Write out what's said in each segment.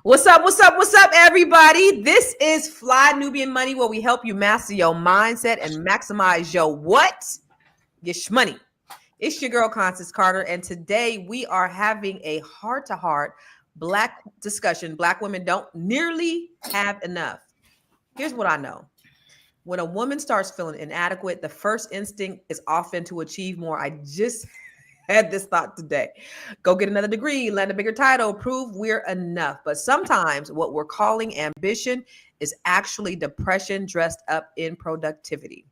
What's up? What's up? What's up, everybody? This is Fly Nubian Money, where we help you master your mindset and maximize your what? Your shmoney. It's your girl, Constance Carter, and today we are having a heart-to-heart Black discussion. Black women don't nearly have enough. Here's what I know. When a woman starts feeling inadequate, the first instinct is often to achieve more. I just had this thought today. Go get another degree, land a bigger title, prove we're enough. But sometimes what we're calling ambition is actually depression dressed up in productivity.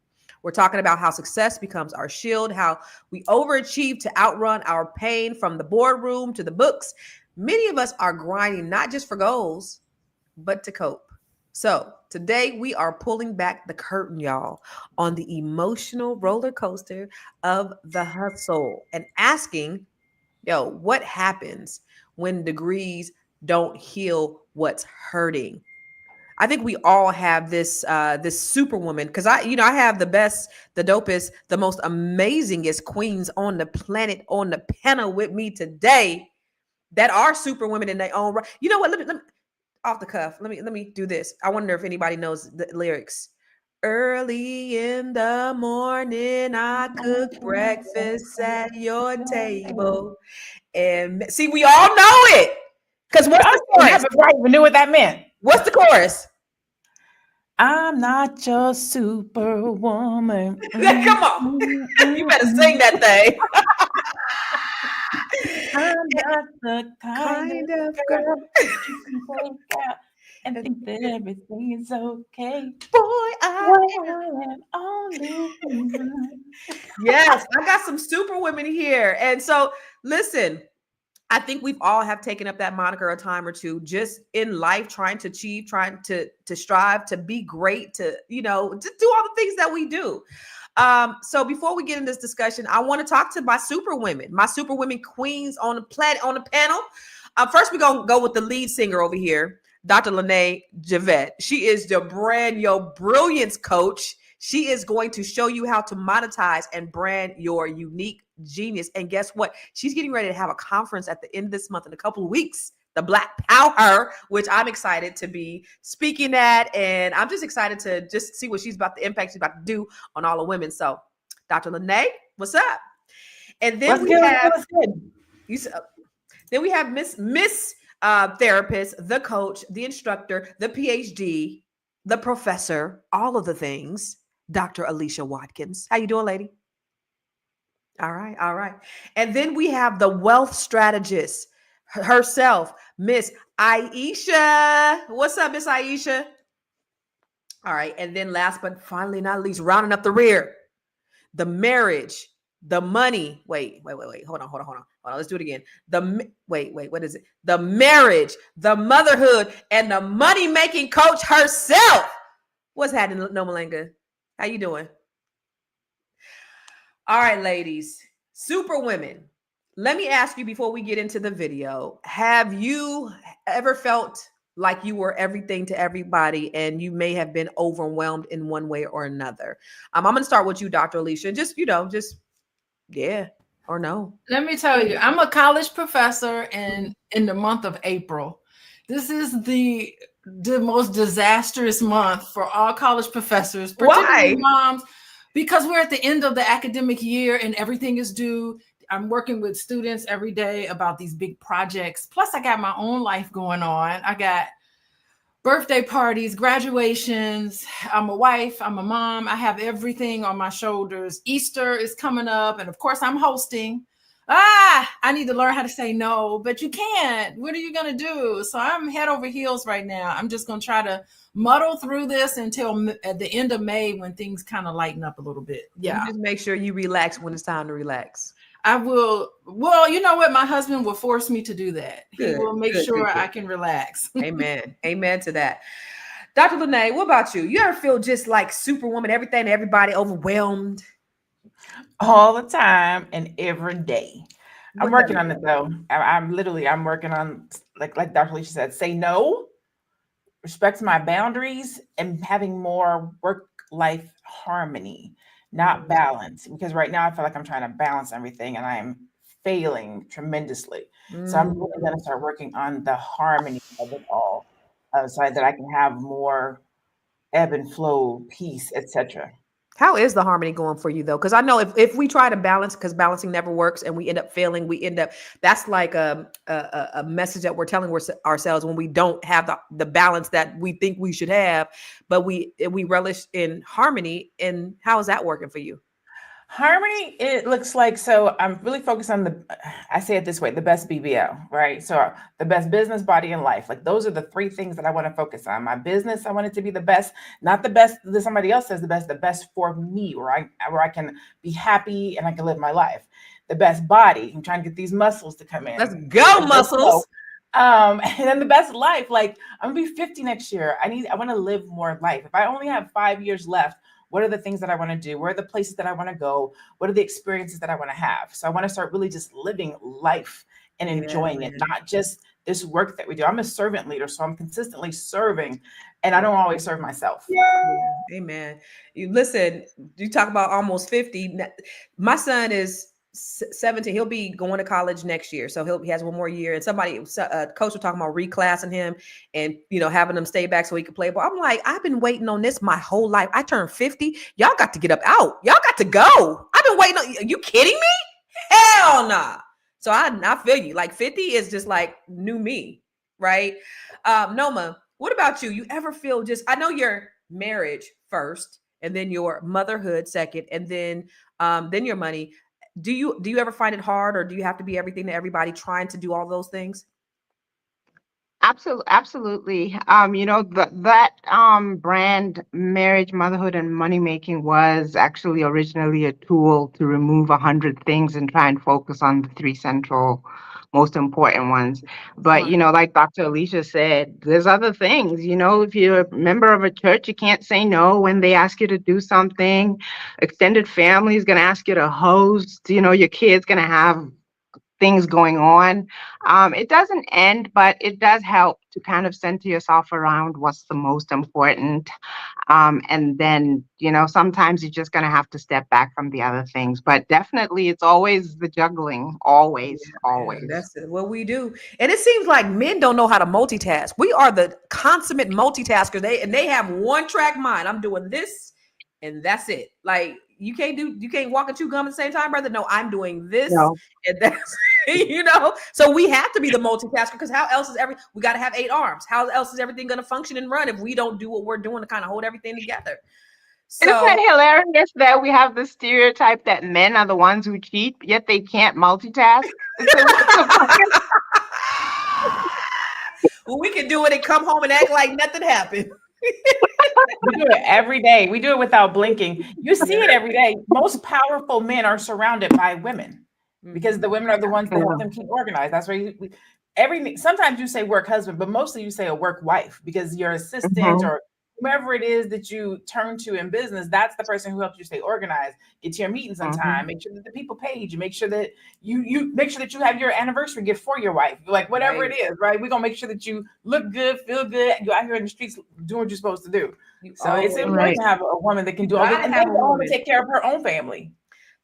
We're talking about how success becomes our shield, how we overachieve to outrun our pain from the boardroom to the books. Many of us are grinding not just for goals, but to cope. So today we are pulling back the curtain, y'all, on the emotional roller coaster of the hustle and asking, what happens when degrees don't heal what's hurting? I think we all have this superwoman, because I have the best, the dopest, the most amazingest queens on the planet on the panel with me today that are superwomen in their own right. You know what? Let me off the cuff. Let me do this. I wonder if anybody knows the lyrics. Early in the morning, I cook breakfast at your table. And see, we all know it. Because what's the chorus? I even knew what that meant. What's the chorus? I'm not your superwoman. Come on. You better sing that thing. I'm not the kind of girl you can take out and think that everything is okay. Boy, I am only human. Yes, I got some super women here. And so listen, I think we've all have taken up that moniker a time or two just in life, trying to achieve, trying to strive, to be great, to do all the things that we do. So before we get in this discussion, I want to talk to my super women queens on the panel. First, we're going to go with the lead singer over here, Dr. Lene Javette. She is the brand your brilliance coach. She is going to show you how to monetize and brand your unique genius. And guess what? She's getting ready to have a conference at the end of this month in a couple of weeks, the Black Power, which I'm excited to be speaking at. And I'm just excited to just see what the impact she's about to do on all the women. So Dr. Lene, what's up? And then we have Miss Therapist, the coach, the instructor, the PhD, the professor, all of the things, Dr. Alicia Watkins. How you doing, lady? All right. And then we have the wealth strategist herself, Miss Aisha. What's up, Miss Aisha? All right. And then last but finally not least, rounding up the rear, the marriage, the money. Wait. Hold on. Let's do it again. What is it? The marriage, the motherhood, and the money-making coach herself. What's happening, Nomalenga? How you doing? All right, ladies, super women. Let me ask you before we get into the video, have you ever felt like you were everything to everybody and you may have been overwhelmed in one way or another? I'm going to start with you, Dr. Alicia. Just yeah or no. Let me tell you, I'm a college professor in the month of April. This is the most disastrous month for all college professors, particularly moms, because we're at the end of the academic year and everything is due. I'm working with students every day about these big projects. Plus, I got my own life going on. I got birthday parties, graduations. I'm a wife. I'm a mom. I have everything on my shoulders. Easter is coming up. And of course, I'm hosting. I need to learn how to say no, but you can't. What are you going to do? So I'm head over heels right now. I'm just going to try to muddle through this until at the end of May when things kind of lighten up a little bit. Yeah. You just make sure you relax when it's time to relax. I will. Well, you know what? My husband will force me to do that. He will make sure I can relax. Amen. Amen to that. Dr. Lene, what about you? You ever feel just like superwoman, everything, everybody overwhelmed? All the time and every day. I'm working on it though. I'm working on, like Dr. Alicia said, say no, respect my boundaries, and having more work-life harmony, not balance. Because right now I feel like I'm trying to balance everything and I'm failing tremendously. So I'm really going to start working on the harmony of it all, so that I can have more ebb and flow, peace, etc. How is the harmony going for you though? Because I know if we try to balance, because balancing never works, and we end up failing, that's like a message that we're telling ourselves when we don't have the balance that we think we should have, but we relish in harmony. And how is that working for you? Harmony, it looks like, so I'm really focused on I say it this way, the best BBL, right? So the best business, body, and life. Like those are the three things that I want to focus on. My business, I want it to be the best, not the best that somebody else says the best for me, where I can be happy and I can live my life. The best body, I'm trying to get these muscles to come in. Let's go, muscles. And then the best life, like I'm gonna be 50 next year. I want to live more life. If I only have 5 years left, what are the things that I want to do? Where are the places that I want to go? What are the experiences that I want to have? So I want to start really just living life and enjoying it, not just this work that we do. I'm a servant leader, so I'm consistently serving, and I don't always serve myself. Yeah. Amen. You listen, you talk about almost 50. My son is 17. He'll be going to college next year. So he has one more year. And coach was talking about reclassing him and, having him stay back so he could play ball. I'm like, I've been waiting on this my whole life. I turned 50. Y'all got to get up out. Y'all got to go. I've been waiting on you. Kidding me? Hell nah. So I feel you. Like 50 is just like new me. Right. Noma, what about you? You ever feel I know your marriage first and then your motherhood second, and then your money. Do you ever find it hard, or do you have to be everything to everybody trying to do all those things? Absolutely. That brand, marriage, motherhood, and money making was actually originally a tool to remove 100 things and try and focus on the three central most important ones. But, like Dr. Alicia said, there's other things. If you're a member of a church, you can't say no when they ask you to do something. Extended family is going to ask you to host. Your kid's going to have things going on. It doesn't end, but it does help to kind of center yourself around what's the most important. And then, sometimes you're just going to have to step back from the other things. But definitely, it's always the juggling. Always. That's what we do. And it seems like men don't know how to multitask. We are the consummate multitaskers. They have one track mind. I'm doing this and that's it. Like you can't walk and chew gum at the same time, brother. No, I'm doing this and that's So we have to be the multitasker, because how else we got to have 8 arms. How else is everything going to function and run if we don't do what we're doing to kind of hold everything together? So, isn't it hilarious that we have the stereotype that men are the ones who cheat, yet they can't multitask? Well, we can do it and come home and act like nothing happened. We do it every day. We do it without blinking. You see it every day. Most powerful men are surrounded by women, because the women are the ones that help them keep organized. That's why sometimes you say work husband, but mostly you say a work wife, because your assistant or whomever it is that you turn to in business, that's the person who helps you stay organized, get to your meetings on time, make sure that the people paid you, make sure that you make sure that you have your anniversary gift for your wife, like whatever it is, right? We're gonna make sure that you look good, feel good, you're out here in the streets doing what you're supposed to do. So it's important to have a woman that can do all this, and then to take care of her own family.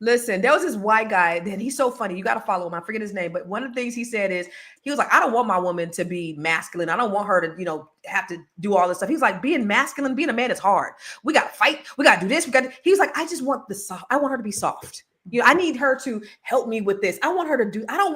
Listen, there was this white guy, and he's so funny. You got to follow him. I forget his name, but one of the things he said is, he was like, I don't want my woman to be masculine. I don't want her to, have to do all this stuff. He's like, being masculine, being a man is hard. We got to fight. We got to do this. He's like, I just want I want her to be soft. I need her to help me with this. I don't want her to do all. I don't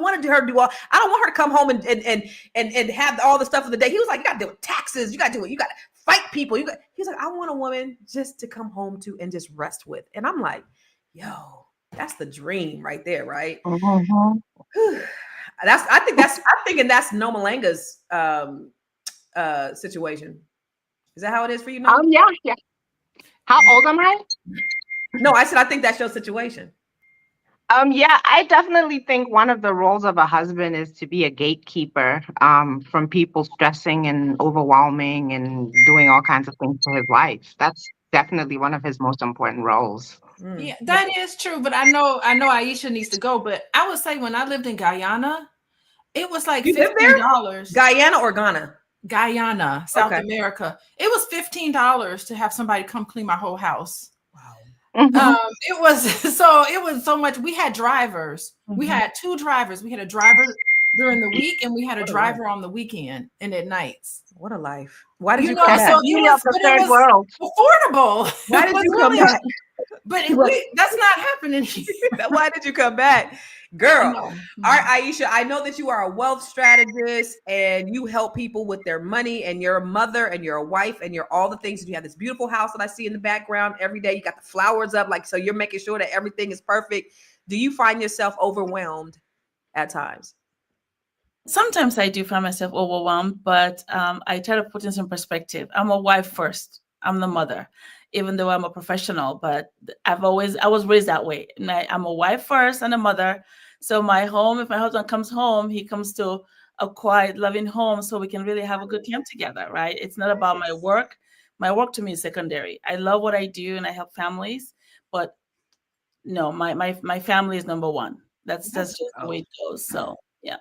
want her to come home and have all the stuff of the day. He was like, you got to deal with taxes. You got to do it. You got to fight people. He's like, I want a woman just to come home to and just rest with. And I'm like, yo, that's the dream right there, right? I'm thinking that's Noma Langa's situation. Is that how it is for you, Noma? Yeah. How old am I? No, I said I think that's your situation. Yeah, I definitely think one of the roles of a husband is to be a gatekeeper from people stressing and overwhelming and doing all kinds of things to his wife. That's definitely one of his most important roles. Yeah, that is true. But I know Aisha needs to go. But I would say when I lived in Guyana, it was like $15. Guyana or Ghana? Guyana, South America. It was $15 to have somebody come clean my whole house. Wow. It was so much. We had drivers. We had 2 drivers. We had a driver during the week, and we had a driver on the weekend and at nights. What a life. Why did you know, come back? so it was, the but third it was world. affordable. Why did you come back? But that's not happening here. Why did you come back? Girl. All right, Aisha, I know that you are a wealth strategist and you help people with their money, and you're a mother and you're a wife and you're all the things. And you have this beautiful house that I see in the background every day. You got the flowers up, like, so you're making sure that everything is perfect. Do you find yourself overwhelmed at times? Sometimes I do find myself overwhelmed, but I try to put in some perspective. I'm a wife first. I'm the mother, even though I'm a professional, but I was raised that way. And I'm a wife first and a mother. So my home, if my husband comes home, he comes to a quiet, loving home so we can really have a good time together, right? It's not about my work. My work to me is secondary. I love what I do and I help families, but no, my family is number one. That's just the way it goes. So yeah.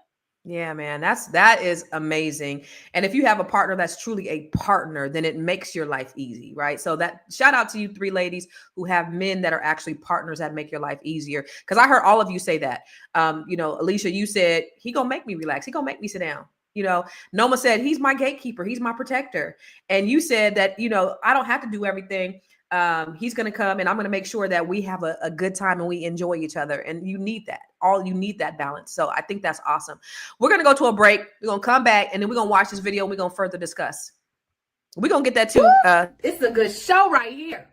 Yeah, man, that is amazing. And if you have a partner that's truly a partner, then it makes your life easy, right? So that shout out to you 3 ladies who have men that are actually partners that make your life easier. Because I heard all of you say that. Alicia, you said he gonna make me relax. He gonna make me sit down. Noma said he's my gatekeeper. He's my protector. And you said that I don't have to do everything. He's going to come and I'm going to make sure that we have a good time and we enjoy each other. And you need that. You need that balance. So I think that's awesome. We're going to go to a break. We're going to come back and then we're going to watch this video and we're going to further discuss. We're going to get that too. It's a good show right here.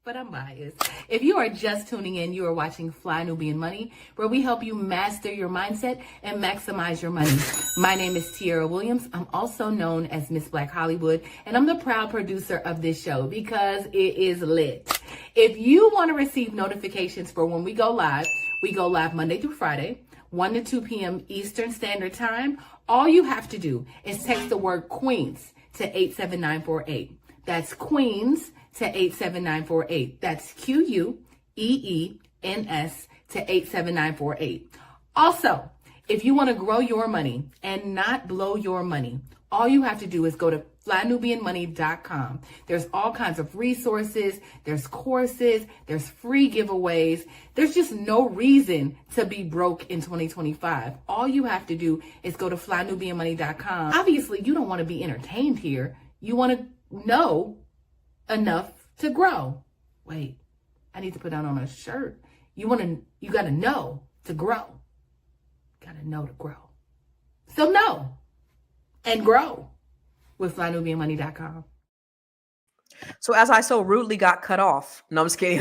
But I'm biased. If you are just tuning in, you are watching Fly Nubian Money, where we help you master your mindset and maximize your money. My name is Tiara Williams. I'm also known as Miss Black Hollywood, and I'm the proud producer of this show because it is lit. If you want to receive notifications for when we go live Monday through Friday, 1 to 2 p.m. Eastern Standard Time. All you have to do is text the word Queens to 87948. That's Queens to 87948. That's QUEENS to 87948. Also, if you want to grow your money and not blow your money, all you have to do is go to flynubianmoney.com. There's all kinds of resources, there's courses, there's free giveaways. There's just no reason to be broke in 2025. All you have to do is go to flynubianmoney.com. Obviously, you don't want to be entertained here. You want to know enough to grow. Wait, I need to put that on a shirt. You got to know to grow. Got to know to grow. So know and grow with flynubianmoney.com. So as I so rudely got cut off. No, I'm just kidding.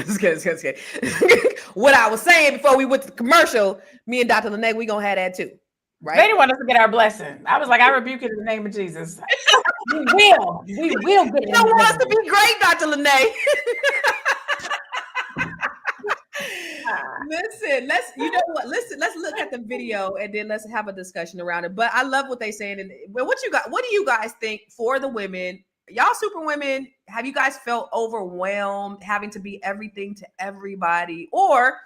What I was saying before we went to the commercial, me and Dr. Lene, we gonna have that too. Right? They didn't want us to get our blessing. I was like, I rebuke it in the name of Jesus. We will get it. You don't want us to be great, Dr. Lene. Listen, let's look at the video and then let's have a discussion around it. But I love what they're saying. And what do you guys think for the women? Y'all super women, have you guys felt overwhelmed having to be everything to everybody? Or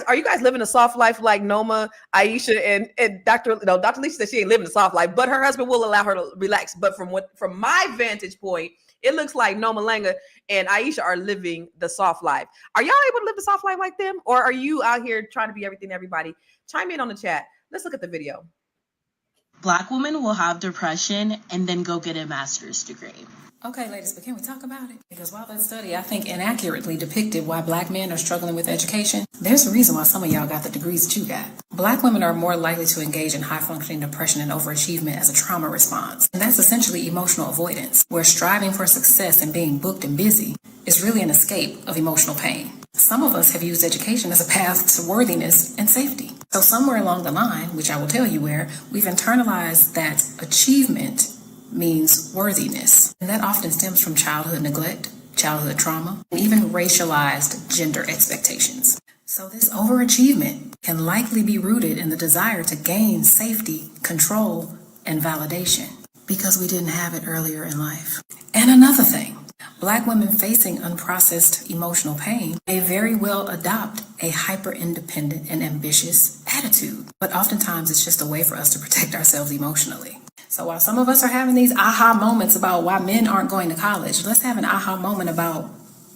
are you guys living a soft life like Noma, Aisha, and Dr. Lisa said she ain't living a soft life, but her husband will allow her to relax. But from my vantage point, it looks like Noma Langa and Aisha are living the soft life. Are y'all able to live the soft life like them? Or are you out here trying to be everything to everybody? Chime in on the chat. Let's look at the video. Black women will have depression and then go get a master's degree. Okay, ladies, but can we talk about it? Because while that study, I think, inaccurately depicted why Black men are struggling with education, there's a reason why some of y'all got the degrees that you got. Black women are more likely to engage in high-functioning depression and overachievement as a trauma response. And that's essentially emotional avoidance, where striving for success and being booked and busy is really an escape of emotional pain. Some of us have used education as a path to worthiness and safety. So somewhere along the line, which I will tell you where, we've internalized that achievement means worthiness. And that often stems from childhood neglect, childhood trauma, and even racialized gender expectations. So this overachievement can likely be rooted in the desire to gain safety, control, and validation because we didn't have it earlier in life. And another thing, Black women facing unprocessed emotional pain may very well adopt a hyper-independent and ambitious attitude, but oftentimes it's just a way for us to protect ourselves emotionally. So while some of us are having these aha moments about why men aren't going to college, let's have an aha moment about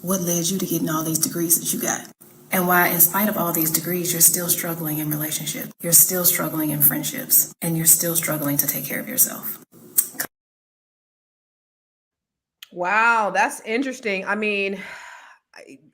what led you to getting all these degrees that you got. And why, in spite of all these degrees, you're still struggling in relationships, you're still struggling in friendships, and you're still struggling to take care of yourself. Wow, that's interesting. I mean,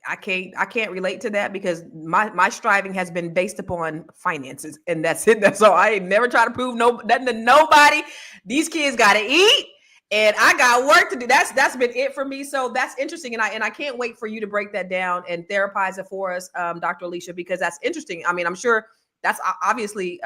I can't relate to that because my striving has been based upon finances, and that's it. That's all. I ain't never try to prove nothing to nobody. These kids got to eat, and I got work to do. That's been it for me. So that's interesting, and I can't wait for you to break that down and therapize it for us, Dr. Alicia, because that's interesting. I mean, I'm sure that's obviously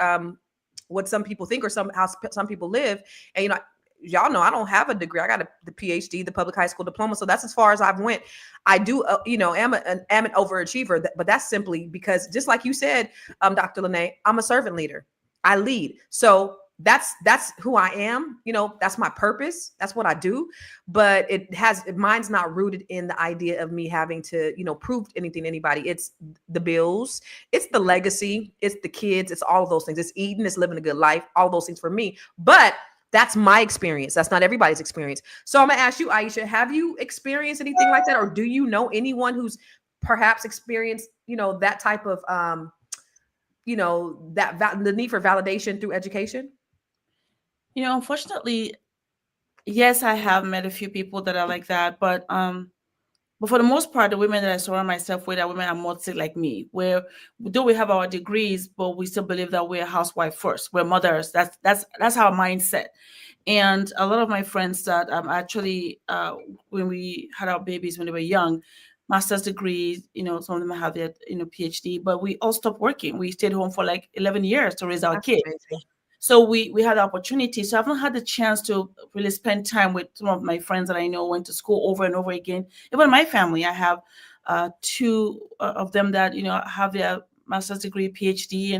what some people think or how some people live, and y'all know I don't have a degree. I got the PhD, the public high school diploma. So that's as far as I've went. I do, am an overachiever, but that's simply because, just like you said, Dr. Lene, I'm a servant leader. I lead. So that's who I am. That's my purpose. That's what I do. But mine's not rooted in the idea of me having to, prove anything to anybody. It's the bills. It's the legacy. It's the kids. It's all of those things. It's eating. It's living a good life. All those things for me. But that's my experience. That's not everybody's experience. So I'm going to ask you, Aisha, have you experienced anything like that? Or do you know anyone who's perhaps experienced, that type of, the need for validation through education? Unfortunately, yes, I have met a few people that are like that, but for the most part, the women that I surround myself with are women are mostly like me, where though we have our degrees, but we still believe that we're a housewife first. We're mothers. That's our mindset. And a lot of my friends that actually, when we had our babies when they were young, master's degrees, some of them have their, PhD, but we all stopped working. We stayed home for like 11 years to raise our kids. Amazing. So we had the opportunity. So I haven't had the chance to really spend time with some of my friends that I know went to school over and over again. Even my family, I have two of them that, have their master's degree, PhD,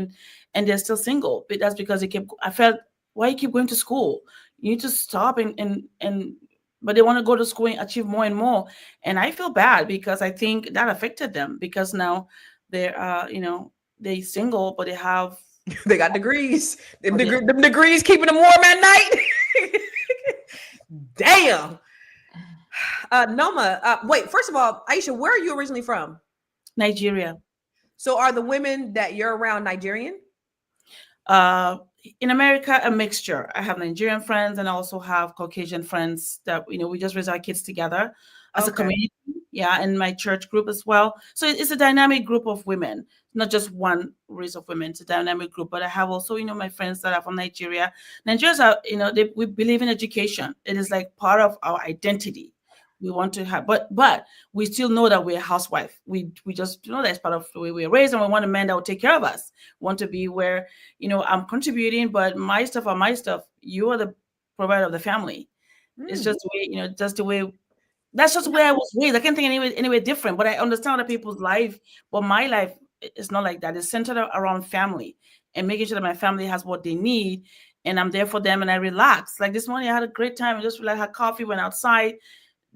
and they're still single. But that's because I felt, why you keep going to school? You need to stop but they want to go to school and achieve more and more. And I feel bad because I think that affected them because now they're, they're single, but they got degrees. Them degrees keeping them warm at night. Damn. Noma, wait, first of all, Aisha, where are you originally from? Nigeria. So are the women that you're around Nigerian? In America, a mixture. I have Nigerian friends and I also have Caucasian friends that, we just raise our kids together as a community. Yeah, and my church group as well. So it's a dynamic group of women, not just one race of women. It's a dynamic group. But I have also, my friends that are from Nigeria. Nigerians are, we believe in education. It is like part of our identity. We want to have, but we still know that we're a housewife. We just know that's part of the way we're raised, and we want a man that will take care of us. We want to be where, I'm contributing, but my stuff are my stuff. You are the provider of the family. It's just the way, just the way. That's just the way I was raised. I can't think anyway different. But I understand other people's life, but my life is not like that. It's centered around family and making sure that my family has what they need, and I'm there for them, and I relax. Like this morning, I had a great time. I just had coffee, went outside.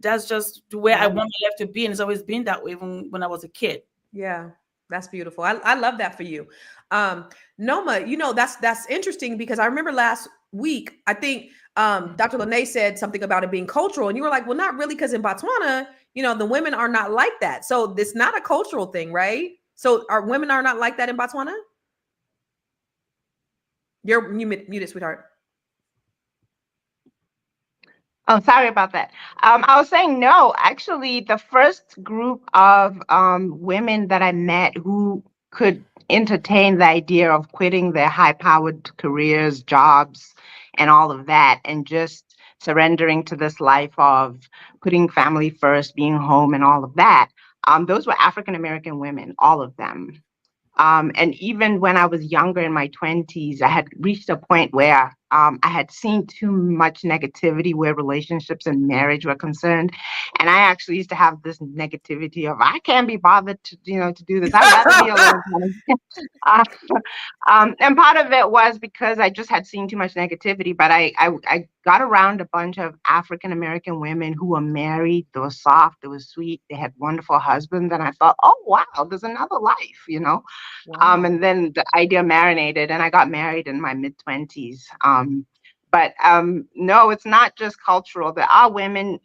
That's just the way I want my life to be. And it's always been that way even when I was a kid. Yeah, that's beautiful. I love that for you. Noma, that's interesting because I remember last week, I think Dr. Lene said something about it being cultural. And you were like, well, not really, because in Botswana, the women are not like that. So it's not a cultural thing, right? So our women are not like that in Botswana? You're muted, sweetheart. Oh, sorry about that. I was saying, no, actually, the first group of women that I met who could entertain the idea of quitting their high-powered careers, jobs, and all of that, and just surrendering to this life of putting family first, being home, and all of that, those were African-American women, all of them. And even when I was younger in my 20s, I had reached a point where I had seen too much negativity where relationships and marriage were concerned. And I actually used to have this negativity of, I can't be bothered to do this. I'd rather be alone. And part of it was because I just had seen too much negativity. But I got around a bunch of African-American women who were married. They were soft. They were sweet. They had wonderful husbands. And I thought, oh, wow, there's another life, Wow. And then the idea marinated, and I got married in my mid-20s. But no, it's not just cultural. There are women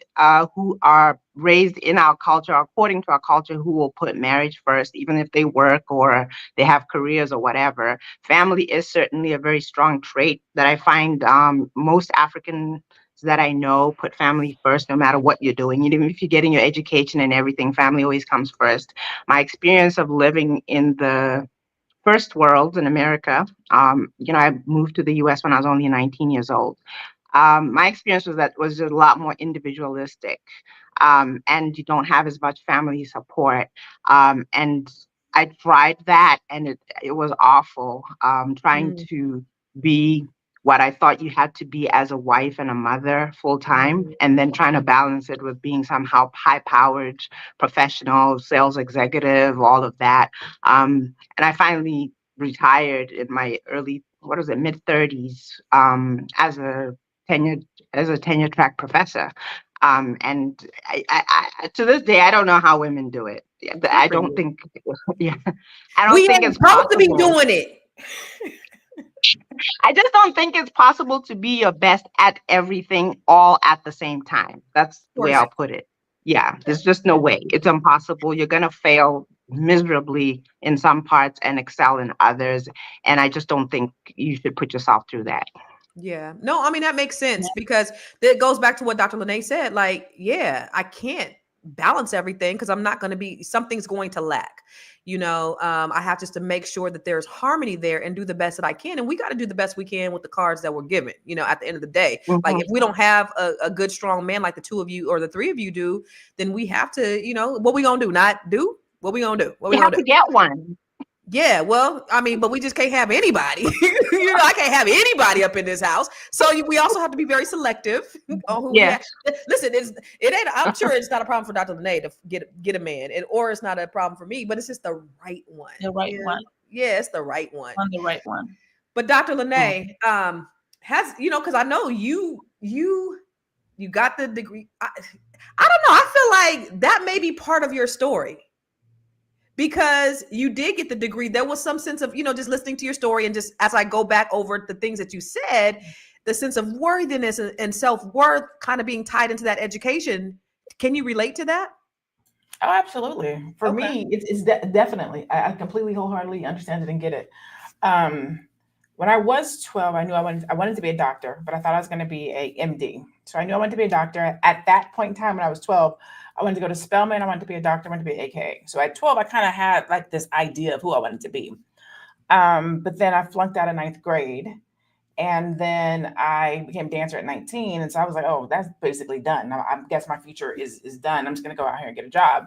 who are raised in our culture, according to our culture, who will put marriage first, even if they work or they have careers or whatever. Family is certainly a very strong trait that I find most Africans that I know put family first, no matter what you're doing. Even if you're getting your education and everything, family always comes first. My experience of living in the first world in America. I moved to the US when I was only 19 years old. My experience was just a lot more individualistic, and you don't have as much family support. And I tried that, and it was awful. Trying to be what I thought you had to be as a wife and a mother full time, and then trying to balance it with being somehow high powered professional sales executive, all of that. And I finally retired in my mid 30s, as a tenure track professor. And I to this day, I don't know how women do it. I don't think, yeah, I don't We think ain't it's supposed to be possible. doing it. I just don't think it's possible to be your best at everything all at the same time. That's the way I'll put it. Yeah, there's just no way. It's impossible. You're going to fail miserably in some parts and excel in others. And I just don't think you should put yourself through that. Yeah. No, I mean, that makes sense because that goes back to what Dr. Lene said. Like, yeah, I can't balance everything because I'm not going to be, something's going to lack. I have just to make sure that there's harmony there and do the best that I can. And we got to do the best we can with the cards that we're given, at the end of the day. Like, if we don't have a good, strong man like the two of you or the three of you do, then we have to, what we going to do? Not do? What we going to do? What we You have going to get one. Yeah, well, I mean, but we just can't have anybody. I can't have anybody up in this house. So we also have to be very selective on who we have. Listen, it ain't. I'm sure it's not a problem for Dr. Lene to get a man, or it's not a problem for me. But it's just the right one. The right one. Yeah, it's the right one. On the right one. But Dr. Lene has, because I know you got the degree. I don't know. I feel like that may be part of your story. Because you did get the degree, there was some sense of, just listening to your story and just as I go back over the things that you said, the sense of worthiness and self-worth kind of being tied into that education. Can you relate to that? Oh, absolutely. For me, it's definitely, I completely wholeheartedly understand it and get it. When I was 12, I knew I wanted to be a doctor, but I thought I was going to be a MD. So I knew I wanted to be a doctor. At that point in time, when I was 12, I wanted to go to Spelman. I wanted to be a doctor. I wanted to be an AKA. So at 12, I kind of had like this idea of who I wanted to be. But then I flunked out of 9th grade. And then I became a dancer at 19. And so I was like, oh, that's basically done. I guess my future is done. I'm just going to go out here and get a job.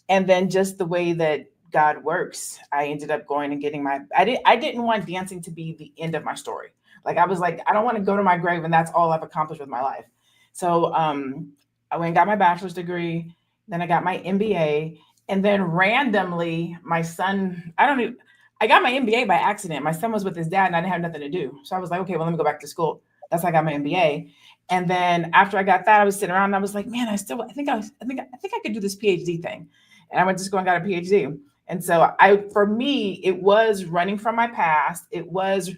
And then just the way that God works, I ended up going and getting I didn't want dancing to be the end of my story. Like, I was like, I don't want to go to my grave and that's all I've accomplished with my life. So I went and got my bachelor's degree. Then I got my MBA. And then randomly, my son, I got my MBA by accident. My son was with his dad and I didn't have nothing to do. So I was like, okay, well, let me go back to school. That's how I got my MBA. And then after I got that, I was sitting around and I was like, man, I think I could do this PhD thing. And I went to school and got a PhD. And so for me, it was running from my past. It was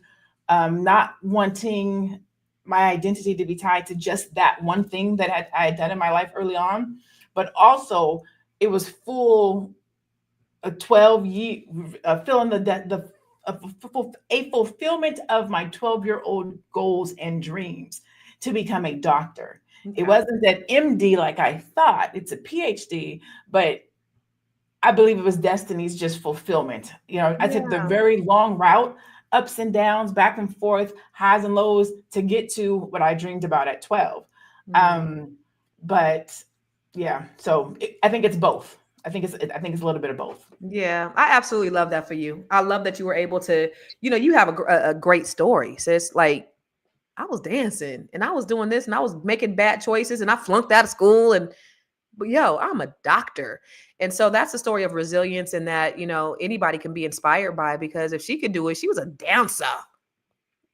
not wanting my identity to be tied to just that one thing that I had done in my life early on, but also it was a 12-year a fulfillment of my 12-year-old goals and dreams to become a doctor. Okay. It wasn't that MD like I thought. It's a PhD, but I believe it was destiny's just fulfillment. I took the very long route, ups and downs, back and forth, highs and lows to get to what I dreamed about at 12. But yeah, so I think it's both. I think it's a little bit of both. Yeah, I absolutely love that for you. I love that you were able to, you have a great story, sis. Like, I was dancing and I was doing this and I was making bad choices and I flunked out of school but I'm a doctor. And so that's the story of resilience and that, anybody can be inspired by, because if she could do it, she was a dancer.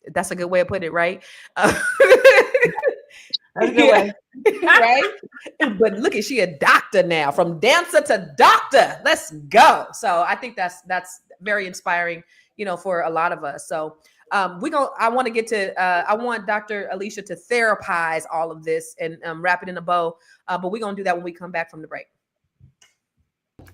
That's a good way of putting it, right? That's a good way. Right? But look at, she a doctor now, from dancer to doctor. Let's go. So I think that's very inspiring, for a lot of us. So I want to get to I want Dr. Alicia to therapize all of this and wrap it in a bow. But we're gonna do that when we come back from the break.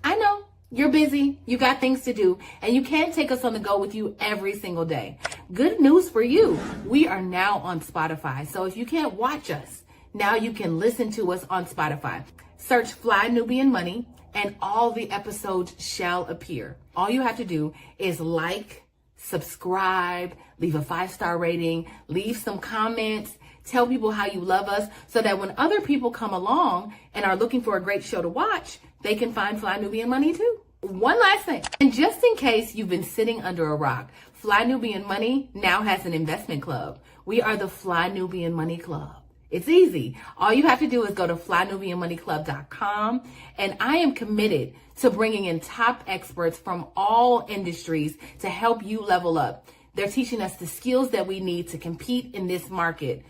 I know you're busy, you got things to do, and you can't take us on the go with you every single day. Good news for you. We are now on Spotify. So if you can't watch us, now you can listen to us on Spotify. Search Fly Nubian Money and all the episodes shall appear. All you have to do is like, subscribe, leave a 5-star rating, leave some comments, tell people how you love us so that when other people come along and are looking for a great show to watch, they can find Fly Nubian Money too. One last thing, and just in case you've been sitting under a rock, Fly Nubian Money now has an investment club. We are the Fly Nubian Money Club. It's easy. All you have to do is go to flynubianmoneyclub.com, and I am committed to bringing in top experts from all industries to help you level up. They're teaching us the skills that we need to compete in this market.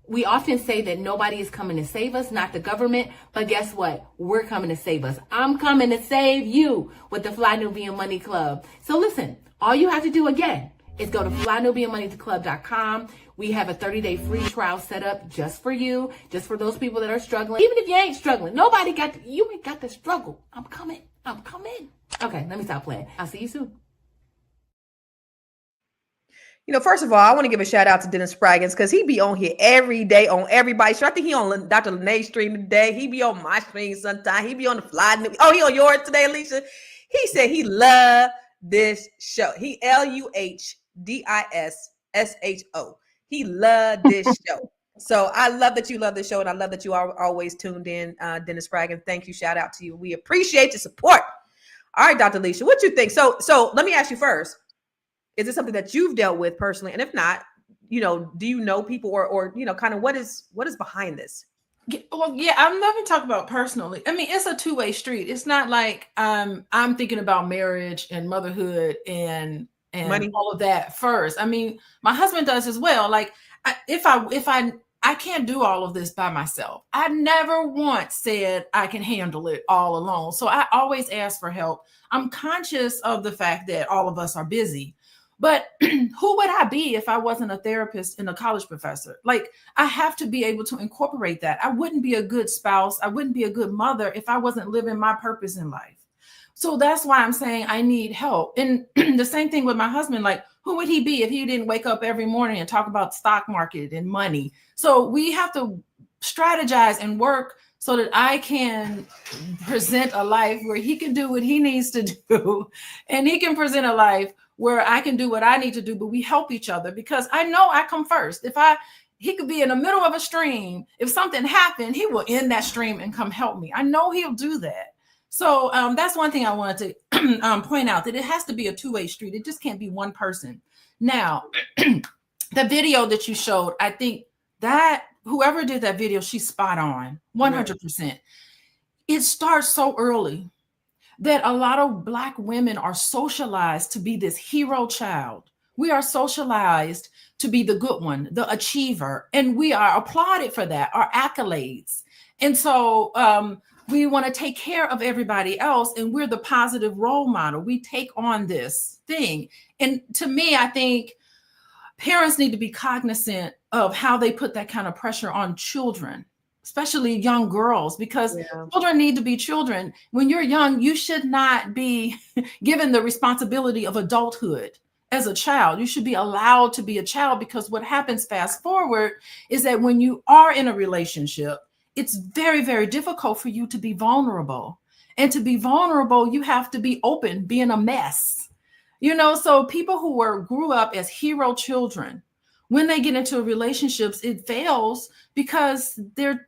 We often say that nobody is coming to save us, not the government, but guess what? We're coming to save us. I'm coming to save you with the Fly Nubian Money Club. So listen, all you have to do again is go to flynubianmoneyclub.com. We have a 30-day free trial set up just for you, just for those people that are struggling. Even if you ain't struggling, you ain't got to struggle. I'm coming. Okay, let me stop playing. I'll see you soon. You know, first of all, I want to give a shout out to Dennis Spraggins because he be on here every day on everybody's show. I think he on Dr. Lene's stream today. He be on my stream sometime. He be on the Fly. Oh, he on yours today, Alicia. He said he loved this show. He LUHDISSHO. He loved this show. So I love that you love this show, and I love that you are always tuned in, Dennis Spraggins. Thank you. Shout out to you. We appreciate your support. All right, Dr. Alicia, what you think? So let me ask you first. Is it something that you've dealt with personally? And if not, you know, do you know people or you know, kind of what is behind this? Well, yeah, I'm not going to talk about personally. I mean, it's a two-way street. It's not like I'm thinking about marriage and motherhood and money, all of that first. I mean, my husband does as well. Like if I can't do all of this by myself. I never once said I can handle it all alone. So I always ask for help. I'm conscious of the fact that all of us are busy. But who would I be if I wasn't a therapist and a college professor? Like, I have to be able to incorporate that. I wouldn't be a good spouse. I wouldn't be a good mother if I wasn't living my purpose in life. So that's why I'm saying I need help. And the same thing with my husband. Like, who would he be if he didn't wake up every morning and talk about the stock market and money? So we have to strategize and work so that I can present a life where he can do what he needs to do. And he can present a life where I can do what I need to do, but we help each other because I know I come first. He could be in the middle of a stream. If something happened, he will end that stream and come help me. I know he'll do that. So that's one thing I wanted to point out, that it has to be a two-way street. It just can't be one person. Now, the video that you showed, I think that whoever did that video, she's spot on, 100%. It starts so early that a lot of Black women are socialized to be this hero child. We are socialized to be the good one, the achiever, and we are applauded for that, our accolades. And so we want to take care of everybody else, and we're the positive role model. We take on this thing. And to me, I think parents need to be cognizant of how they put that kind of pressure on children, especially young girls, because children need to be children. When you're young, you should not be given the responsibility of adulthood as a child. You should be allowed to be a child, because what happens fast forward is that when you are in a relationship, it's very, very difficult for you to be vulnerable. And to be vulnerable, you have to be open, being a mess. You know, so people who grew up as hero children, when they get into relationships, it fails because their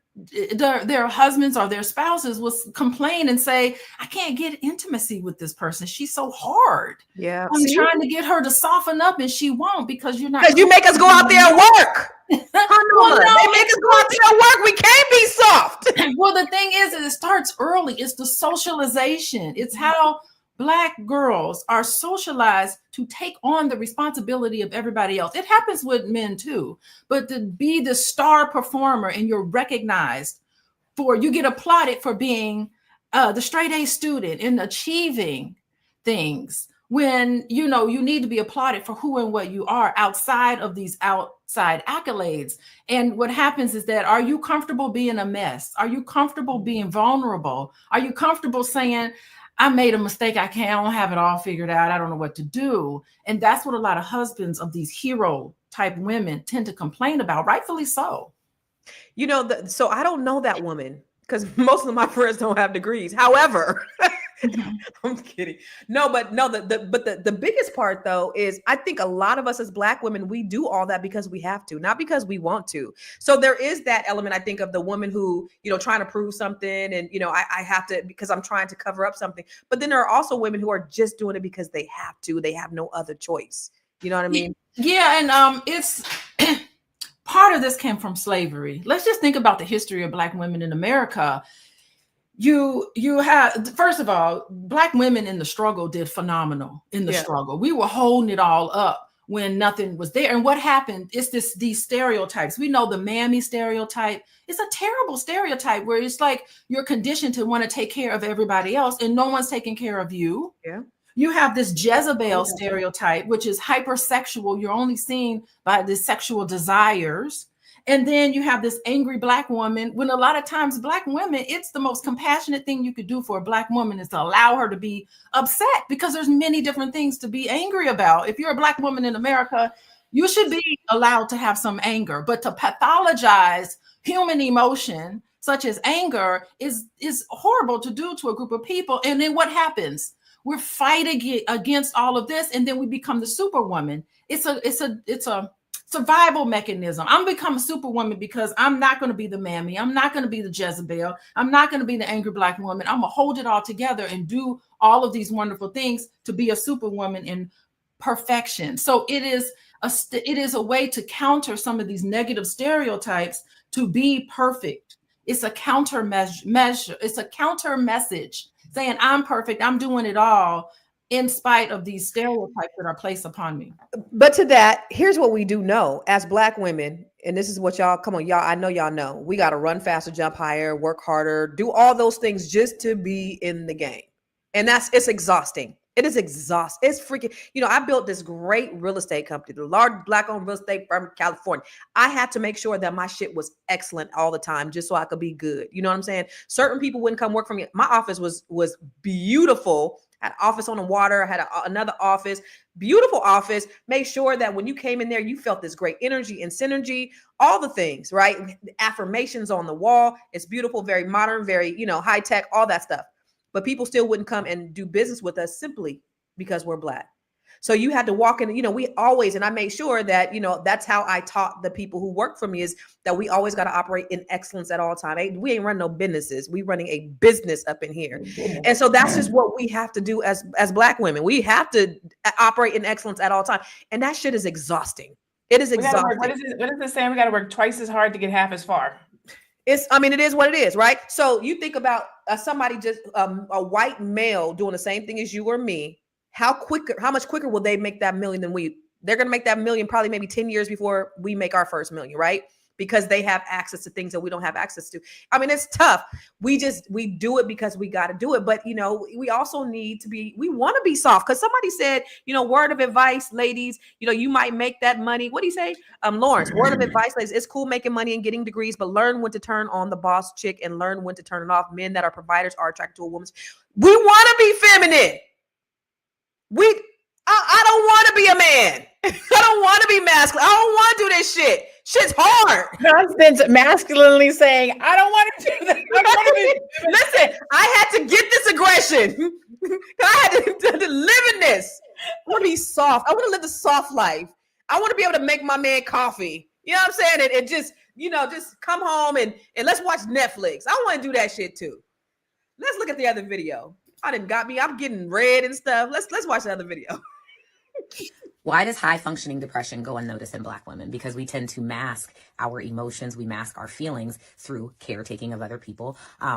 husbands or their spouses will complain and say, I can't get intimacy with this person. She's so hard. Yeah. I'm trying to get her to soften up and she won't, because you're not. Because you make us go out there and work. They make us go out there and work. We can't be soft. Well, the thing is, it starts early. It's the socialization. It's how Black girls are socialized to take on the responsibility of everybody else. It happens with men too, but to be the star performer and you're recognized you get applauded for being the straight A student and achieving things. when, you know, you need to be applauded for who and what you are outside of these outside accolades. And what happens is that, are you comfortable being a mess? Are you comfortable being vulnerable? Are you comfortable saying, I made a mistake, I don't have it all figured out, I don't know what to do? And that's what a lot of husbands of these hero type women tend to complain about, rightfully so. You know, so I don't know that woman because most of my friends don't have degrees. However, I'm kidding. No, but the biggest part though is I think a lot of us as Black women, we do all that because we have to, not because we want to. So there is that element, I think, of the woman who, you know, trying to prove something and, you know, I have to because I'm trying to cover up something. But then there are also women who are just doing it because they have to. They have no other choice. You know what I mean? Yeah, and it's part of this came from slavery. Let's just think about the history of Black women in America. You have, first of all, Black women in the struggle did phenomenal in the struggle. We were holding it all up when nothing was there. And what happened is these stereotypes. We know the mammy stereotype. It's a terrible stereotype where it's like you're conditioned to want to take care of everybody else and no one's taking care of you. Yeah. You have this Jezebel stereotype, which is hypersexual. You're only seen by the sexual desires. And then you have this angry Black woman, when a lot of times Black women, it's the most compassionate thing you could do for a Black woman is to allow her to be upset, because there's many different things to be angry about. If you're a Black woman in America, you should be allowed to have some anger, but to pathologize human emotion, such as anger, is horrible to do to a group of people. And then what happens? We're fighting against all of this, and then we become the superwoman. It's a survival mechanism. I'm becoming a superwoman because I'm not going to be the mammy. I'm not going to be the Jezebel. I'm not going to be the angry Black woman. I'm going to hold it all together and do all of these wonderful things to be a superwoman in perfection. So it is a way to counter some of these negative stereotypes to be perfect. It's a counter measure. It's a counter message saying I'm perfect. I'm doing it all, in spite of these stereotypes that are placed upon me. But to that, here's what we do know as Black women, and this is what y'all, come on, y'all, I know y'all know, we got to run faster, jump higher, work harder, do all those things just to be in the game. And it's exhausting. It is exhausting. It's freaking, you know, I built this great real estate company, the large Black-owned real estate firm in California. I had to make sure that my shit was excellent all the time just so I could be good. You know what I'm saying? Certain people wouldn't come work for me. My office was beautiful. Had an office on the water, had another office, beautiful office, made sure that when you came in there, you felt this great energy and synergy, all the things, right? Affirmations on the wall. It's beautiful, very modern, very, you know, high tech, all that stuff. But people still wouldn't come and do business with us simply because we're Black. So you had to walk in, you know, we always, and I made sure that, you know, that's how I taught the people who work for me, is that we always got to operate in excellence at all time. We ain't running no businesses. We running a business up in here. And so that's just what we have to do as Black women. We have to operate in excellence at all time. And that shit is exhausting. It is exhausting. What is it saying? We got to work twice as hard to get half as far. It is what it is, right? So you think about somebody just a white male doing the same thing as you or me. How much quicker will they make that million than we? They're going to make that million probably maybe 10 years before we make our first million, right? Because they have access to things that we don't have access to. I mean, it's tough. We do it because we got to do it. But, you know, we also we want to be soft, because somebody said, you know, word of advice, ladies, you know, you might make that money. What do you say? Lawrence, word of advice, ladies, it's cool making money and getting degrees, but learn when to turn on the boss chick and learn when to turn it off. Men that are providers are attracted to a woman. We want to be feminine. I don't want to be a man. I don't want to be masculine. I don't want to do this shit. Shit's hard. Constance masculinely saying, I don't want to do that. Listen, I had to get this aggression. I had to live in this. I want to be soft. I want to live the soft life. I want to be able to make my man coffee. You know what I'm saying? And just, you know, just come home and let's watch Netflix. I want to do that shit too. Let's look at the other video. I'm getting red and stuff. Let's watch the other video. Why does high functioning depression go unnoticed in Black women? Because we tend to mask our emotions, we mask our feelings through caretaking of other people,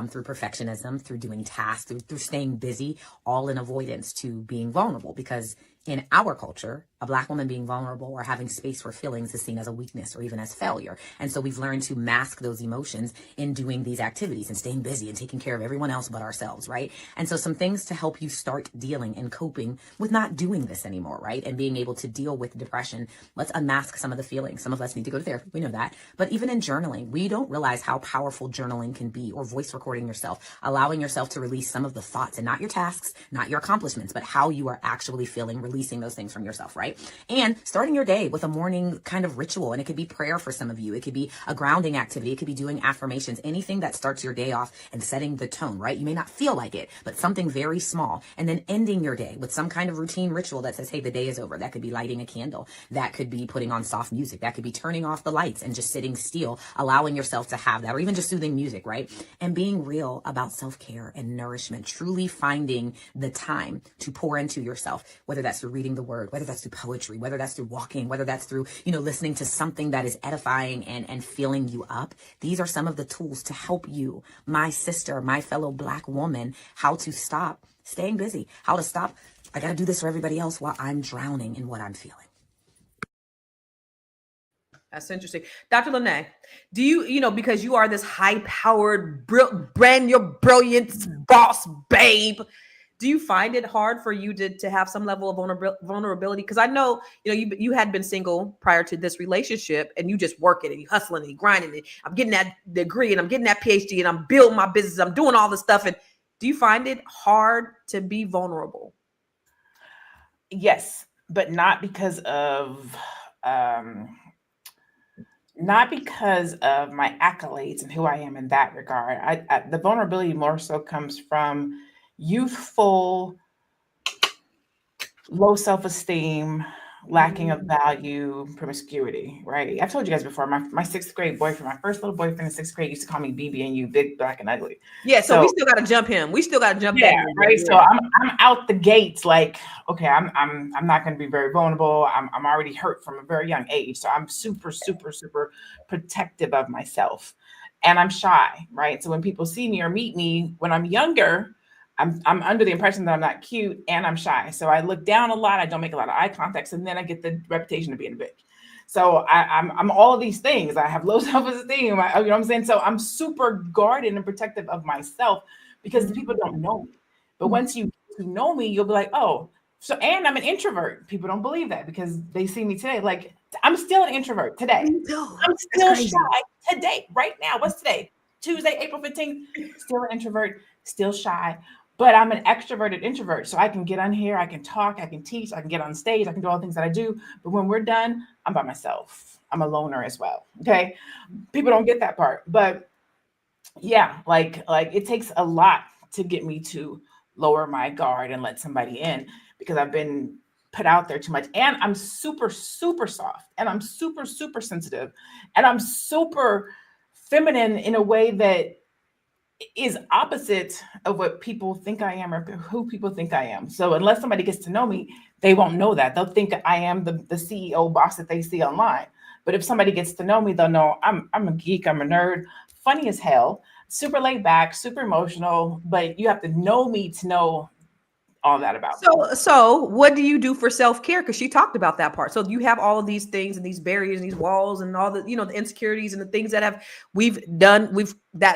through perfectionism, through doing tasks, through staying busy, all in avoidance to being vulnerable. Because In our culture, a Black woman being vulnerable or having space for feelings is seen as a weakness or even as failure. And so we've learned to mask those emotions in doing these activities and staying busy and taking care of everyone else but ourselves, right? And so some things to help you start dealing and coping with not doing this anymore, right? And being able to deal with depression. Let's unmask some of the feelings. Some of us need to go to therapy. We know that. But even in journaling, we don't realize how powerful journaling can be, or voice recording yourself, allowing yourself to release some of the thoughts and not your tasks, not your accomplishments, but how you are actually feeling, releasing those things from yourself, right? And starting your day with a morning kind of ritual. And it could be prayer for some of you. It could be a grounding activity. It could be doing affirmations, anything that starts your day off and setting the tone, right? You may not feel like it, but something very small. And then ending your day with some kind of routine ritual that says, hey, the day is over. That could be lighting a candle. That could be putting on soft music. That could be turning off the lights and just sitting still, allowing yourself to have that, or even just soothing music, right? And being real about self-care and nourishment, truly finding the time to pour into yourself, whether that's through reading the word, whether that's through poetry, whether that's through walking, whether that's through, listening to something that is edifying and filling you up. These are some of the tools to help you, my sister, my fellow Black woman, how to stop staying busy, how to stop, I got to do this for everybody else while I'm drowning in what I'm feeling. That's interesting. Dr. Lene, do you, because you are this high-powered, brand your brilliance boss babe, do you find it hard for you to have some level of vulnerability? Because I know, you had been single prior to this relationship, and you just working and you hustling and you grinding and I'm getting that degree and I'm getting that PhD and I'm building my business. I'm doing all this stuff. And do you find it hard to be vulnerable? Yes, but not because of my accolades and who I am in that regard. The vulnerability more so comes from youthful, low self-esteem, lacking of value, promiscuity, right? I've told you guys before, my sixth grade boyfriend, my first little boyfriend in sixth grade used to call me BB and you, big, black, and ugly. Yeah, so we still got to jump him. We still got to jump that. Right. So I'm out the gates like, okay, I'm not going to be very vulnerable. I'm already hurt from a very young age. So I'm super, super, super protective of myself. And I'm shy, right? So when people see me or meet me when I'm younger, I'm under the impression that I'm not cute and I'm shy. So I look down a lot. I don't make a lot of eye contact. And then I get the reputation of being a bitch. So I'm all of these things. I have low self-esteem. You know what I'm saying? So I'm super guarded and protective of myself because the people don't know me. But once you know me, you'll be like, oh, so, and I'm an introvert. People don't believe that because they see me today. Like, I'm still an introvert today. I'm still shy today, right now. What's today? Tuesday, April 15th. Still an introvert, still shy. But I'm an extroverted introvert. So I can get on here, I can talk, I can teach, I can get on stage, I can do all the things that I do. But when we're done, I'm by myself. I'm a loner as well. Okay. People don't get that part. But yeah, like it takes a lot to get me to lower my guard and let somebody in because I've been put out there too much. And I'm super, super soft and I'm super, super sensitive and I'm super feminine in a way that is opposite of what people think I am or who people think I am. So unless somebody gets to know me, they won't know that. They'll think I am the CEO boss that they see online. But if somebody gets to know me, they'll know I'm a geek, I'm a nerd, funny as hell, super laid back, super emotional, but you have to know me to know all that about me. So what do you do for self-care? Because she talked about that part. So you have all of these things and these barriers and these walls and all the, the insecurities and the things that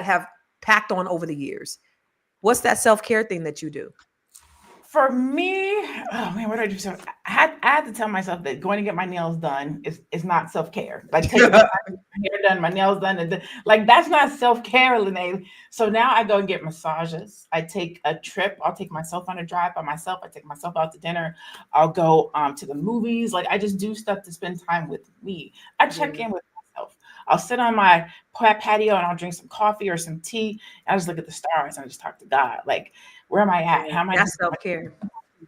have packed on over the years. What's that self-care thing that you do? For me, oh man, what do I do? So I had to tell myself that going to get my nails done is not self-care. Like taking my hair done, my nails done, and like that's not self-care, Lene. So now I go and get massages. I take a trip. I'll take myself on a drive by myself. I take myself out to dinner. I'll go to the movies. Like I just do stuff to spend time with me. I check in with myself. I'll sit on my patio and I'll drink some coffee or some tea. And I just look at the stars and I just talk to God. Like, where am I at? How am I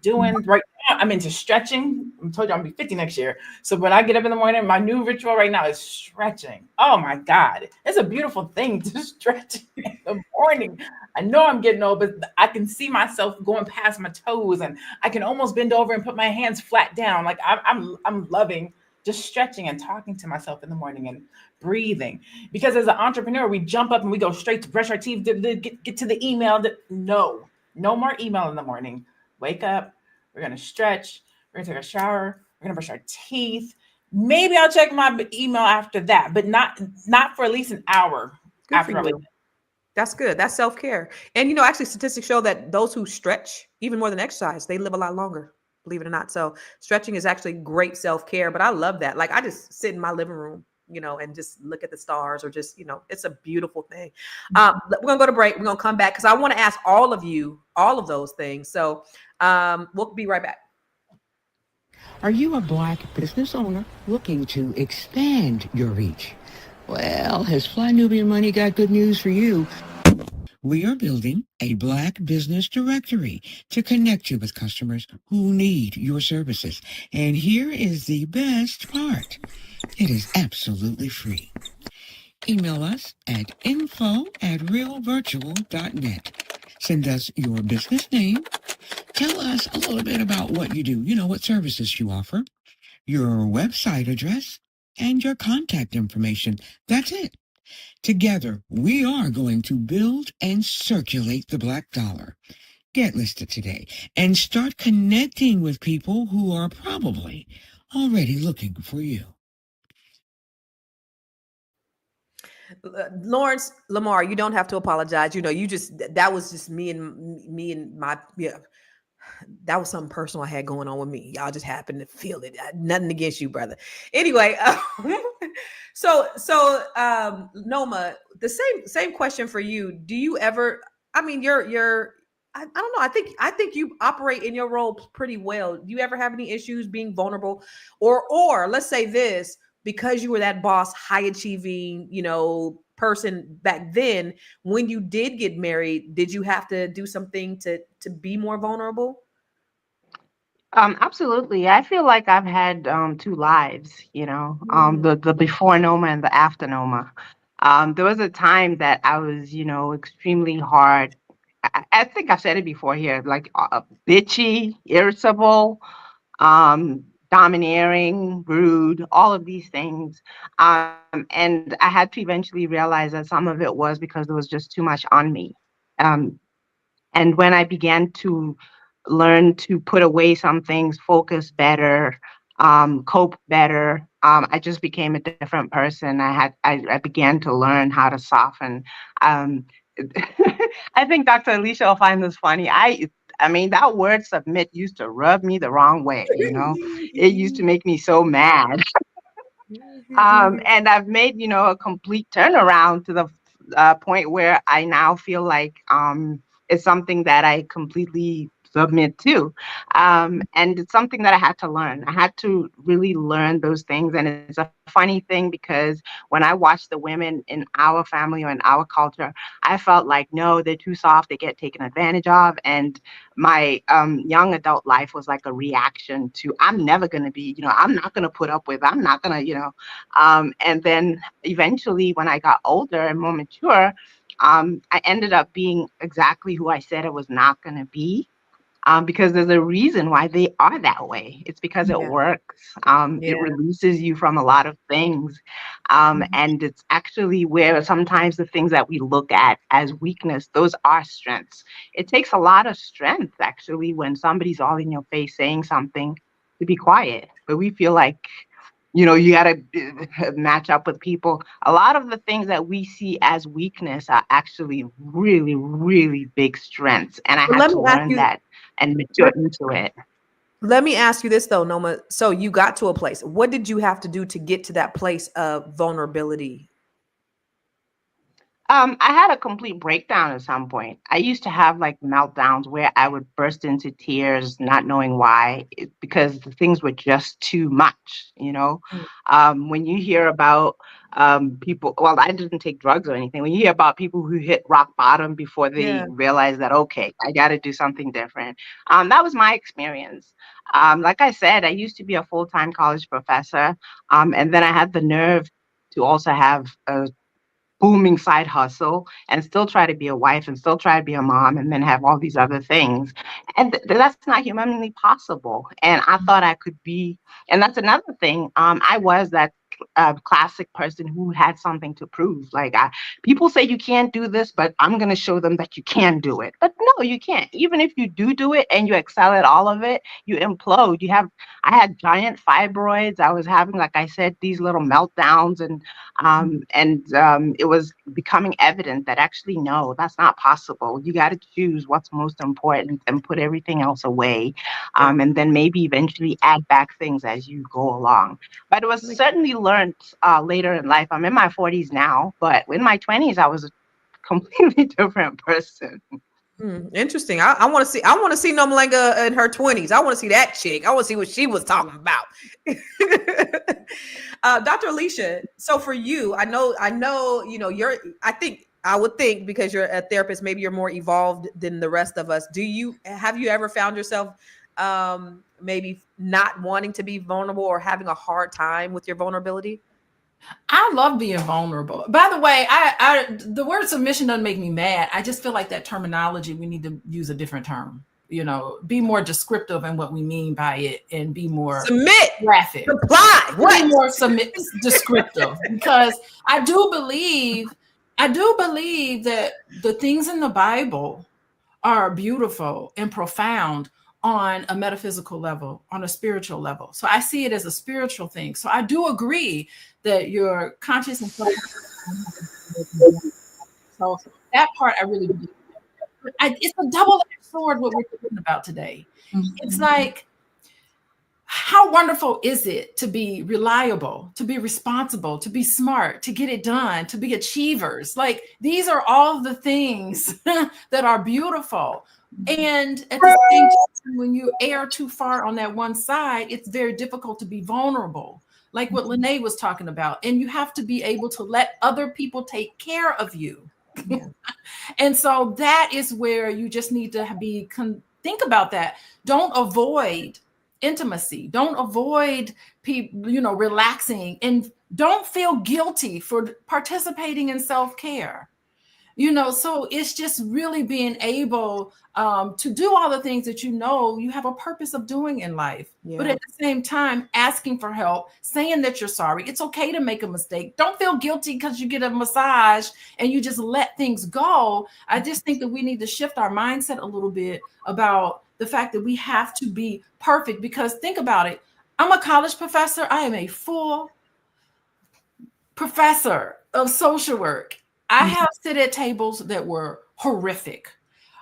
doing right now? I'm into stretching. I told you I'm gonna be 50 next year. So when I get up in the morning, my new ritual right now is stretching. Oh my God. It's a beautiful thing to stretch in the morning. I know I'm getting old, but I can see myself going past my toes and I can almost bend over and put my hands flat down. Like I'm loving just stretching and talking to myself in the morning and breathing. Because as an entrepreneur, we jump up and we go straight to brush our teeth, get to the email. No more email in the morning. Wake up. We're going to stretch, We're gonna take a shower. We're gonna brush our teeth. Maybe I'll check my email after that, but not for at least an hour Good after for I'm you. That's good. That's self-care. And actually statistics show that those who stretch even more than exercise, they live a lot longer, believe it or not. So stretching is actually great self-care, but I love that. Like I just sit in my living room, and just look at the stars or just, it's a beautiful thing. We're going to go to break. We're going to come back because I want to ask all of you, all of those things. So we'll be right back. Are you a Black business owner looking to expand your reach? Well, has Fly Nubian Money got good news for you? We are building a Black business directory to connect you with customers who need your services. And here is the best part. It is absolutely free. Email us at info@realvirtual.net. Send us your business name. Tell us a little bit about what you do, what services you offer, your website address, and your contact information. That's it. Together, we are going to build and circulate the Black dollar. Get listed today and start connecting with people who are probably already looking for you. Lawrence Lamar, you don't have to apologize. You just, that was just me and my, that was something personal I had going on with me. Y'all just happened to feel it. Nothing against you, brother. Anyway, so Noma, the same question for you. Do you ever? I mean, I don't know. I think you operate in your role pretty well. Do you ever have any issues being vulnerable, or let's say this, because you were that boss, high achieving, person back then, when you did get married, did you have to do something to be more vulnerable? Absolutely. I feel like I've had two lives, the before Noma and the after Noma. There was a time that I was, extremely hard. I think I've said it before here, like bitchy, irritable, domineering, rude, all of these things. And I had to eventually realize that some of it was because there was just too much on me. Um, and when I began to learn to put away some things, focus better, cope better, I just became a different person. I began to learn how to soften. Um, I think Dr. Alicia will find this funny. I mean, that word submit used to rub me the wrong way, It used to make me so mad. And I've made, a complete turnaround to the point where I now feel like it's something that I completely submit to. And it's something that I had to learn. I had to really learn those things. And it's a funny thing because when I watch the women in our family or in our culture, I felt like, no, they're too soft. They get taken advantage of. And my young adult life was like a reaction to, I'm never going to be, I'm not going to put up with, I'm not going to, and then eventually when I got older and more mature, I ended up being exactly who I said I was not going to be. Because there's a reason why they are that way. It's because it works. It releases you from a lot of things. And it's actually where sometimes the things that we look at as weakness, those are strengths. It takes a lot of strength, actually, when somebody's all in your face saying something, to be quiet. But we feel like, you got to match up with people. A lot of the things that we see as weakness are actually really, really big strengths. And I had to learn that and mature into it. Let me ask you this though, Noma. So you got to a place. What did you have to do to get to that place of vulnerability? I had a complete breakdown at some point. I used to have like meltdowns where I would burst into tears, not knowing why, because the things were just too much, When you hear about people, well, I didn't take drugs or anything. When you hear about people who hit rock bottom before they realize that, okay, I got to do something different. That was my experience. Like I said, I used to be a full-time college professor. And then I had the nerve to also have a booming side hustle and still try to be a wife and still try to be a mom and then have all these other things. And that's not humanly possible. And I thought I could be, and that's another thing. I was that classic person who had something to prove. Like, people say you can't do this, but I'm going to show them that you can do it. But no, you can't. Even if you do it and you excel at all of it, you implode. I had giant fibroids. I was having, like I said, these little meltdowns, and it was becoming evident that actually, no, that's not possible. You got to choose what's most important and put everything else away, and then maybe eventually add back things as you go along. But it was certainly learned later in life. I'm in my 40s now, but in my 20s, I was a completely different person. Interesting. I want to see. I want to see Nomalenga in her 20s. I want to see that chick. I want to see what she was talking about. Dr. Alicia. So for you, I know. I would think because you're a therapist, maybe you're more evolved than the rest of us. Have you ever found yourself maybe not wanting to be vulnerable or having a hard time with your vulnerability? I love being vulnerable. By the way, the word submission doesn't make me mad. I just feel like that terminology, we need to use a different term. Be more descriptive in what we mean by it, and be more graphic. Comply. Be more descriptive, because I do believe that the things in the Bible are beautiful and profound on a metaphysical level, on a spiritual level. So I see it as a spiritual thing. So I do agree that your conscious and so that part I really believe. It's a double-edged sword what we're talking about today. It's like, how wonderful is it to be reliable, to be responsible, to be smart, to get it done, to be achievers? Like, these are all the things that are beautiful. And at the same time, when you err too far on that one side, it's very difficult to be vulnerable, like what Lene was talking about. And you have to be able to let other people take care of you. Yeah. And so that is where you just need to think about that. Don't avoid intimacy. Don't avoid people, relaxing, and don't feel guilty for participating in self-care. So it's just really being able to do all the things that you have a purpose of doing in life. Yeah. But at the same time, asking for help, saying that you're sorry. It's okay to make a mistake. Don't feel guilty because you get a massage and you just let things go. I just think that we need to shift our mindset a little bit about the fact that we have to be perfect, because think about it. I'm a college professor. I am a full professor of social work. I have sit at tables that were horrific.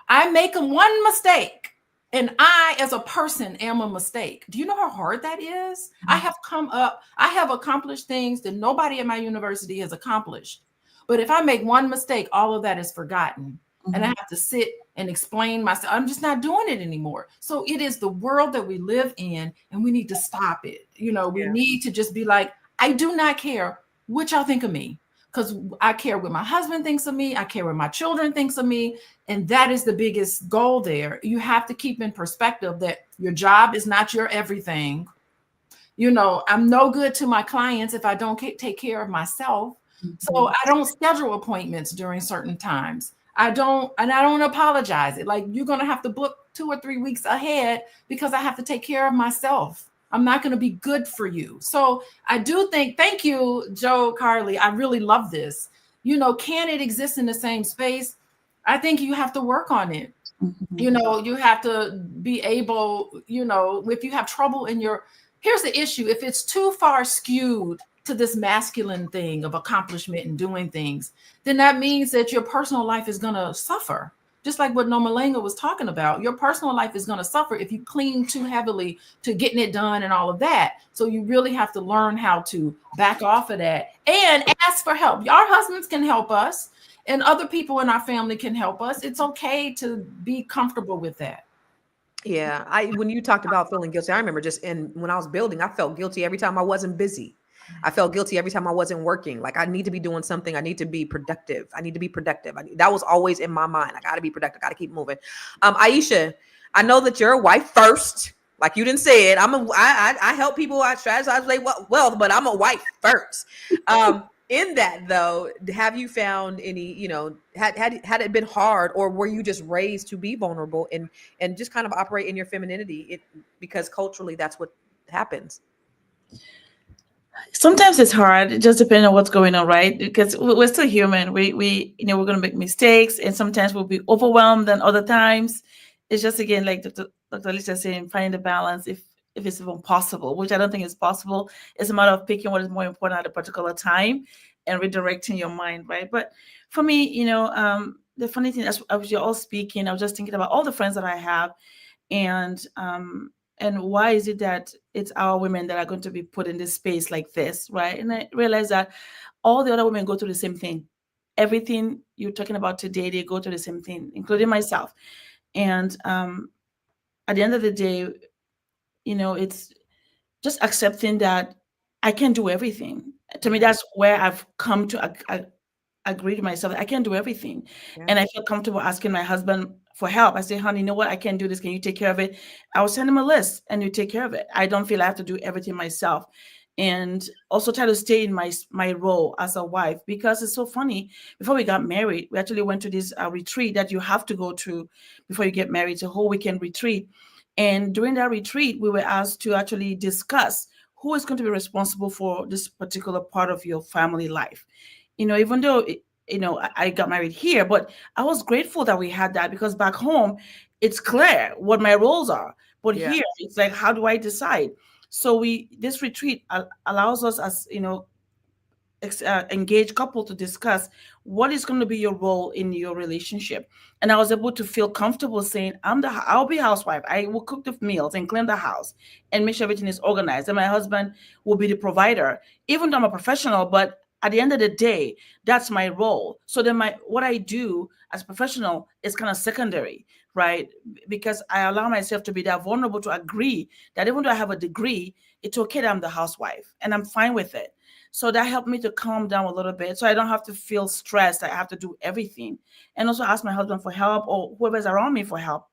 I make one mistake, and I, as a person, am a mistake. Do you know how hard that is? I have accomplished things that nobody at my university has accomplished. But if I make one mistake, all of that is forgotten. And I have to sit and explain myself. I'm just not doing it anymore. So it is the world that we live in, and we need to stop it. We need to just be like, I do not care what y'all think of me. Because I care what my husband thinks of me. I care what my children thinks of me. And that is the biggest goal there. You have to keep in perspective that your job is not your everything. I'm no good to my clients if I don't take care of myself. So I don't schedule appointments during certain times. I don't apologize. Like, you're going to have to book 2 or 3 weeks ahead because I have to take care of myself. I'm not going to be good for you. So I do think, thank you, Joe Carly. I really love this. Can it exist in the same space? I think you have to work on it. You have to be able, if you have trouble here's the issue. If it's too far skewed to this masculine thing of accomplishment and doing things, then that means that your personal life is going to suffer. Just like what Nomalenga was talking about, your personal life is going to suffer if you cling too heavily to getting it done and all of that. So you really have to learn how to back off of that and ask for help. Our husbands can help us, and other people in our family can help us. It's okay to be comfortable with that. Yeah. When you talked about feeling guilty, I remember when I was building, I felt guilty every time I wasn't busy. I felt guilty every time I wasn't working. Like, I need to be doing something. I need to be productive. That was always in my mind. I got to be productive. I got to keep moving. Aisha, I know that you're a wife first. Like you didn't say it. I help people. I strategize wealth, but I'm a wife first. In that though, have you found any, had it been hard, or were you just raised to be vulnerable and just kind of operate in your femininity because culturally that's what happens? Sometimes it's hard. It just depends on what's going on, right? Because we're still human. We we're going to make mistakes, and sometimes we'll be overwhelmed. And other times, it's just again like Dr. Lisa saying, finding the balance. If it's even possible, which I don't think is possible, it's a matter of picking what is more important at a particular time and redirecting your mind, right? But for me, the funny thing, as you're all speaking, I was just thinking about all the friends that I have, and why is it that it's our women that are going to be put in this space like this, right? And I realized that all the other women go through the same thing. Everything you're talking about today, they go through the same thing, including myself. And at the end of the day, it's just accepting that I can't do everything. To me, that's where I've come to agree to myself. I can't do everything. Yeah. And I feel comfortable asking my husband for help. I say, honey, you know what? I can't do this. Can you take care of it? I will send him a list and you take care of it. I don't feel I have to do everything myself. And also try to stay in my role as a wife, because it's so funny. Before we got married, we actually went to this retreat that you have to go to before you get married. It's a whole weekend retreat. And during that retreat, we were asked to actually discuss who is going to be responsible for this particular part of your family life. Even though, I got married here, but I was grateful that we had that, because back home, it's clear what my roles are. But here, it's like, how do I decide? So this retreat allows us as, engaged couple to discuss what is going to be your role in your relationship. And I was able to feel comfortable saying, I'll be housewife. I will cook the meals and clean the house and make sure everything is organized. And my husband will be the provider, even though I'm a professional, but at the end of the day, that's my role. So then what I do as a professional is kind of secondary, right? Because I allow myself to be that vulnerable to agree that even though I have a degree, it's okay that I'm the housewife and I'm fine with it. So that helped me to calm down a little bit. So I don't have to feel stressed. I have to do everything. And also ask my husband for help, or whoever's around me for help.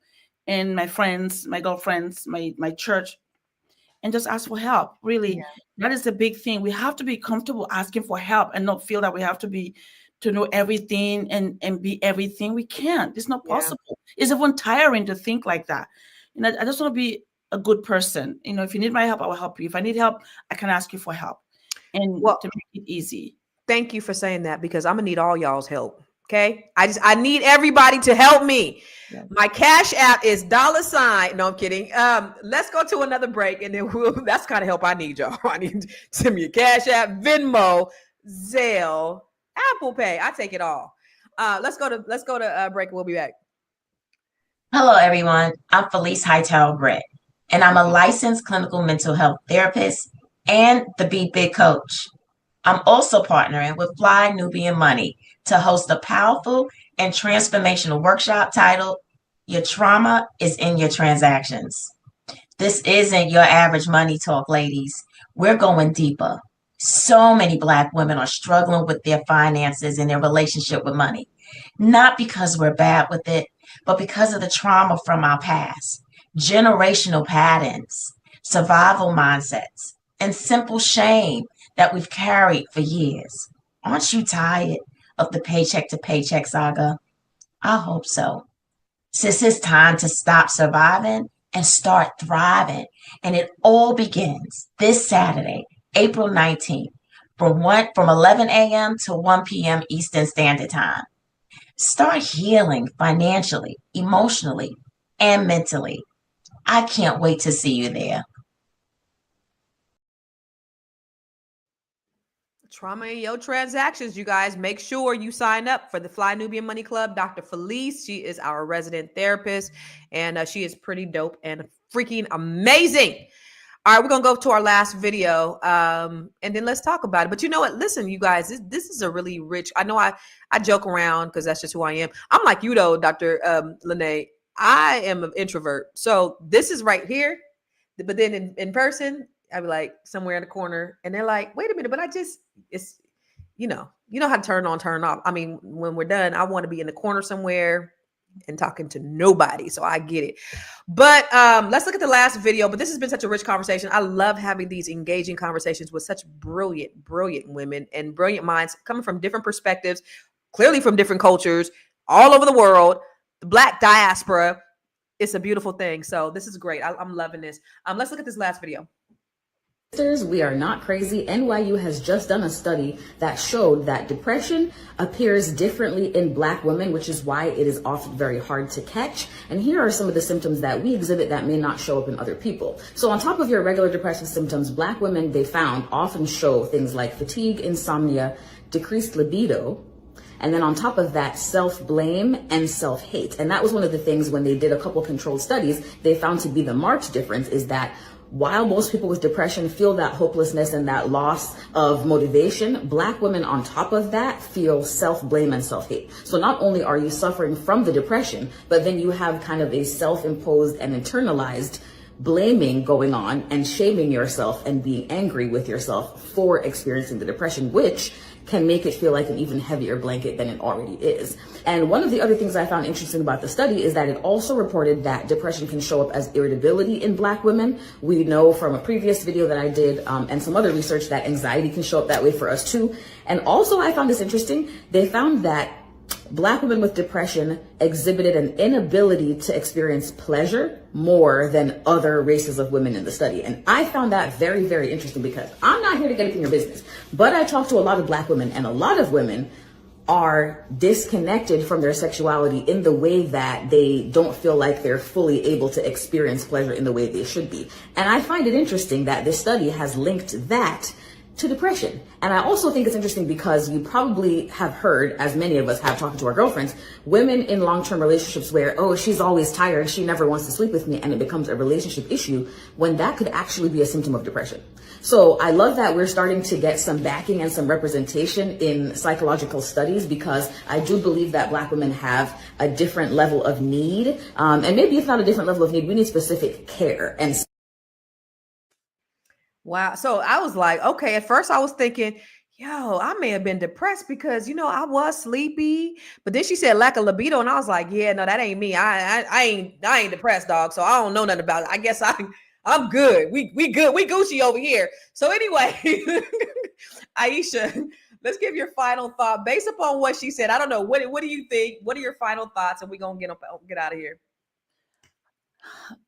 And my friends, my girlfriends, my church, and just ask for help. Really, that is the big thing. We have to be comfortable asking for help and not feel that we have to know everything and be everything. We can't. It's not possible. It's even tiring to think like that. I just want to be a good person. If you need my help, I will help you. If I need help, I can ask you for help. And to make it easy. Thank you for saying that, because I'm gonna need all y'all's help. Okay. I need everybody to help me. Yeah. My Cash App is $. No, I'm kidding. Let's go to another break, and then that's kind of help I need, y'all. I need to send me a Cash App, Venmo, Zelle, Apple Pay. I take it all. Let's go to break. We'll be back. Hello, everyone. I'm Felice Hightower Brett, and I'm a licensed clinical mental health therapist and the Be Big coach. I'm also partnering with Fly Nubian Money to host a powerful and transformational workshop titled Your Trauma is in Your Transactions. This isn't your average money talk, ladies. We're going deeper. So many Black women are struggling with their finances and their relationship with money, not because we're bad with it, but because of the trauma from our past, generational patterns, survival mindsets, and simple shame that we've carried for years. Aren't you tired of the paycheck to paycheck saga? I hope so. Since it's time to stop surviving and start thriving. And it all begins this Saturday, April 19th, from 11 a.m. to 1 p.m. Eastern Standard Time. Start healing financially, emotionally, and mentally. I can't wait to see you there. Trauma in your transactions, you guys. Make sure you sign up for the Fly Nubian Money Club. Dr. Felice, she is our resident therapist, and she is pretty dope and freaking amazing. All right, we're going to go to our last video, and then let's talk about it. But you know what? Listen, you guys, this is a really rich, I know I joke around because that's just who I am. I'm like you, though, Dr. Lene. I am an introvert. So this is right here. But then in person, I'd be like somewhere in the corner, and they're like, wait a minute, but it's, you know how to turn on, turn off. I mean, when we're done, I want to be in the corner somewhere and talking to nobody. So I get it. But let's look at the last video. But this has been such a rich conversation. I love having these engaging conversations with such brilliant women and brilliant minds coming from different perspectives, clearly from different cultures all over the world, the Black diaspora. It's a beautiful thing. So this is great. I'm loving this. Let's look at this last video. We are not crazy. NYU has just done a study that showed that depression appears differently in Black women, which is why it is often very hard to catch. And here are some of the symptoms that we exhibit that may not show up in other people. So on top of your regular depressive symptoms, Black women, they found, often show things like fatigue, insomnia, decreased libido, and then on top of that, self-blame and self-hate. And that was one of the things when they did a couple controlled studies, they found to be the marked difference is that while most people with depression feel that hopelessness and that loss of motivation, Black women on top of that feel self-blame and self-hate. So not only are you suffering from the depression, but then you have kind of a self-imposed and internalized blaming going on and shaming yourself and being angry with yourself for experiencing the depression, which can make it feel like an even heavier blanket than it already is. And one of the other things I found interesting about the study is that it also reported that depression can show up as irritability in Black women. We know from a previous video that I did and some other research that anxiety can show up that way for us too. And also I found this interesting. They found that Black women with depression exhibited an inability to experience pleasure more than other races of women in the study. And I found that very, very interesting because I'm not here to get up in your business, but I talked to a lot of Black women, and a lot of women are disconnected from their sexuality in the way that they don't feel like they're fully able to experience pleasure in the way they should be. And I find it interesting that this study has linked that to depression. And I also think it's interesting because you probably have heard, as many of us have talking to our girlfriends, women in long-term relationships where, oh, she's always tired, she never wants to sleep with me, and it becomes a relationship issue when that could actually be a symptom of depression. So I love that we're starting to get some backing and some representation in psychological studies, because I do believe that Black women have a different level of need. And maybe it's not a different level of need, we need specific care. And wow. So I was like, okay, at first I was thinking, yo, I may have been depressed because, I was sleepy. But then she said lack of libido. And I was like, yeah, no, that ain't me. I ain't depressed, dog. So I don't know nothing about it. I guess I'm good. We good. We Gucci over here. So anyway, Aisha, let's give your final thought based upon what she said. I don't know. What do you think? What are your final thoughts? And we're going to get out of here.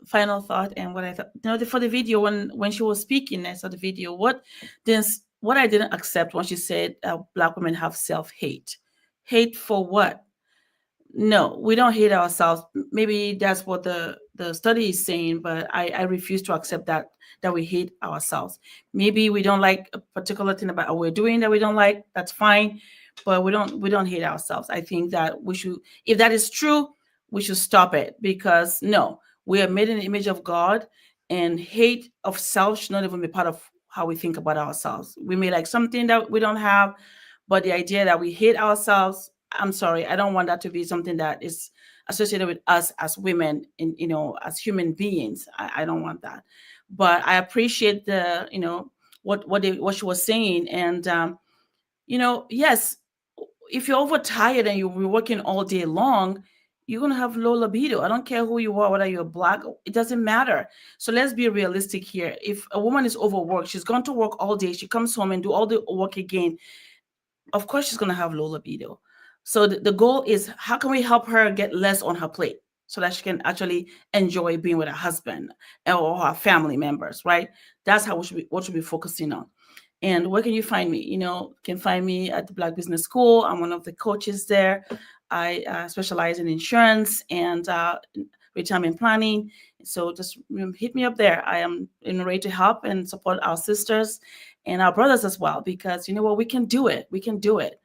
Final thought and what I thought, for the video, when she was speaking, I saw the video. What I didn't accept when she said Black women have self-hate. Hate for what? No, we don't hate ourselves. Maybe that's what the study is saying, but I refuse to accept that we hate ourselves. Maybe we don't like a particular thing about what we're doing that we don't like. That's fine, but we don't hate ourselves. I think that we should, if that is true, we should stop it, because no. We are made in the image of God, and hate of self should not even be part of how we think about ourselves. We may like something that we don't have, but the idea that we hate ourselves, I'm sorry, I don't want that to be something that is associated with us as women, and as human beings. I don't want that. But I appreciate the what she was saying, and yes, if you're overtired and you're working all day long, you're going to have low libido. I don't care who you are, whether you're Black, it doesn't matter. So let's be realistic here. If a woman is overworked, she's gone to work all day, she comes home and do all the work again, of course she's going to have low libido. So the goal is, how can we help her get less on her plate so that she can actually enjoy being with her husband or her family members, right? That's how what should be focusing on. And where can you find me? You can find me at the Black Business School. I'm one of the coaches there. I specialize in insurance and retirement planning. So just hit me up there. I am ready to help and support our sisters and our brothers as well, because we can do it. We can do it.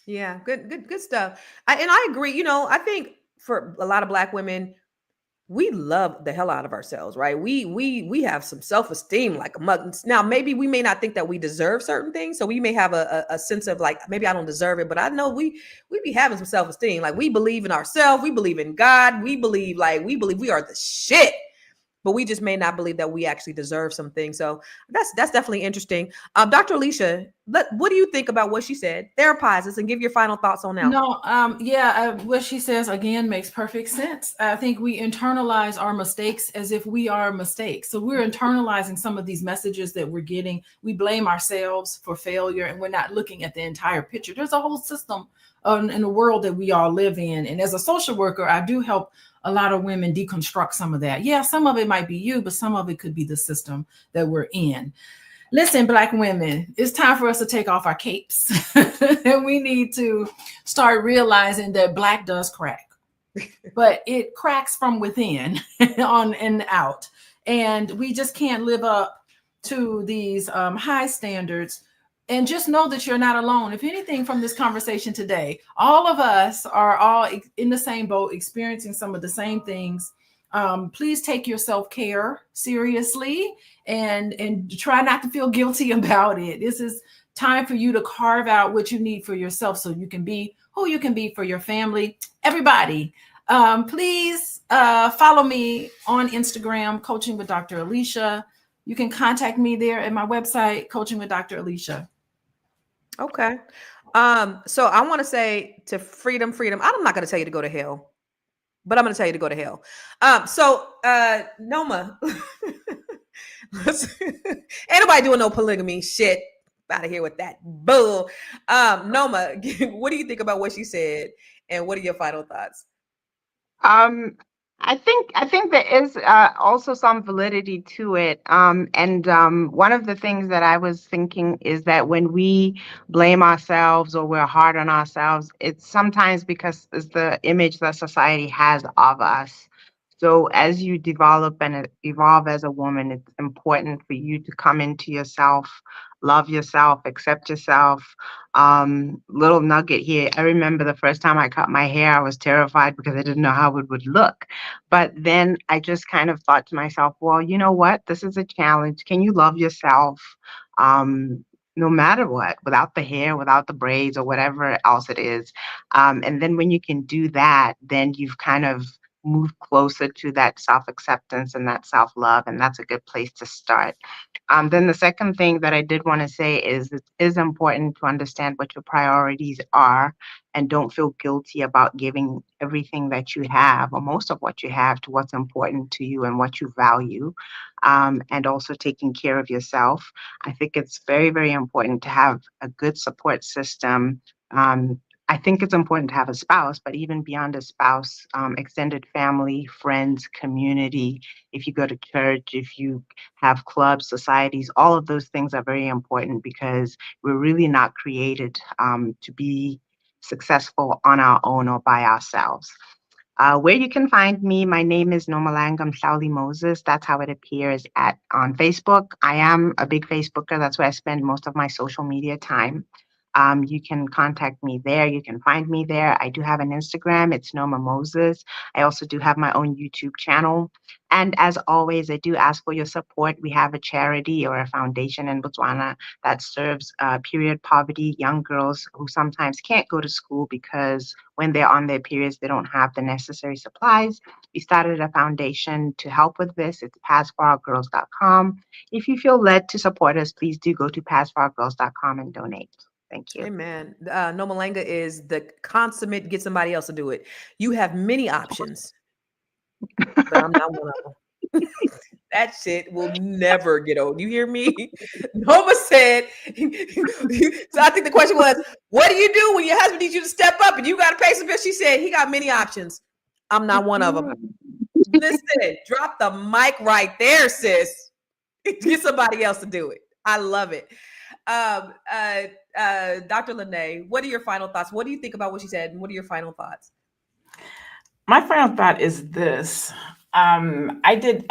Yeah, good stuff. I agree. I think for a lot of Black women, we love the hell out of ourselves, right? We have some self-esteem like a mug. Now, maybe we may not think that we deserve certain things. So we may have a sense of like, maybe I don't deserve it, but I know we be having some self-esteem. Like, we believe in ourselves. We believe in God. We believe we are the shit. But we just may not believe that we actually deserve some things. So that's definitely interesting. Dr. Alicia, what do you think about what she said? Therapize us and give your final thoughts on that. No, what she says again makes perfect sense. I think we internalize our mistakes as if we are mistakes. So we're internalizing some of these messages that we're getting. We blame ourselves for failure, and we're not looking at the entire picture. There's a whole system in the world that we all live in. And as a social worker, I do help a lot of women deconstruct some of that. Yeah, some of it might be you, but some of it could be the system that we're in. Listen, Black women, it's time for us to take off our capes. And we need to start realizing that Black does crack, but it cracks from within on and out. And we just can't live up to these high standards. And just know that you're not alone. If anything from this conversation today, all of us are all in the same boat, experiencing some of the same things. Please take your self-care seriously and try not to feel guilty about it. This is time for you to carve out what you need for yourself so you can be who you can be for your family. Everybody, please follow me on Instagram, Coaching with Dr. Alicia. You can contact me there at my website, Coaching with Dr. Alicia. Okay. So I want to say to freedom. I'm not going to tell you to go to hell, but I'm going to tell you to go to hell. Noma, ain't nobody doing no polygamy shit. Out of here with that bull. Noma, what do you think about what she said, and what are your final thoughts? I think there is also some validity to it. One of the things that I was thinking is that when we blame ourselves or we're hard on ourselves, it's sometimes because it's the image that society has of us. So as you develop and evolve as a woman, it's important for you to come into yourself, love yourself, accept yourself. Little nugget here. I remember the first time I cut my hair, I was terrified because I didn't know how it would look. But then I just kind of thought to myself, well, you know what? This is a challenge. Can you love yourself? No matter what, without the hair, without the braids or whatever else it is. And then when you can do that, then you've kind of move closer to that self-acceptance and that self-love, and that's a good place to start. Then the second thing that I did want to say is it is important to understand what your priorities are and don't feel guilty about giving everything that you have or most of what you have to what's important to you and what you value, and also taking care of yourself. I think it's very, very important to have a good support system. I think it's important to have a spouse, but even beyond a spouse, extended family, friends, community, if you go to church, if you have clubs, societies, all of those things are very important because we're really not created to be successful on our own or by ourselves. Where you can find me, my name is Nomalanga Mhlauli Moses. That's how it appears on Facebook. I am a big Facebooker. That's where I spend most of my social media time. You can contact me there. You can find me there. I do have an Instagram. It's Noma Moses. I also do have my own YouTube channel. And as always, I do ask for your support. We have a charity or a foundation in Botswana that serves period poverty young girls who sometimes can't go to school because when they're on their periods, they don't have the necessary supplies. We started a foundation to help with this. It's passforourgirls.com. If you feel led to support us, please do go to passforourgirls.com and donate. Thank you. Amen. Nomalanga is the consummate get somebody else to do it. You have many options, but I'm not one of them. That shit will never get old. You hear me? Noma said, so I think the question was, what do you do when your husband needs you to step up and you got to pay some bills? She said, he got many options. I'm not one of them. Listen, drop the mic right there, sis. Get somebody else to do it. I love it. Dr. Lene, what are your final thoughts? What do you think about what she said? And what are your final thoughts? My final thought is this. I did,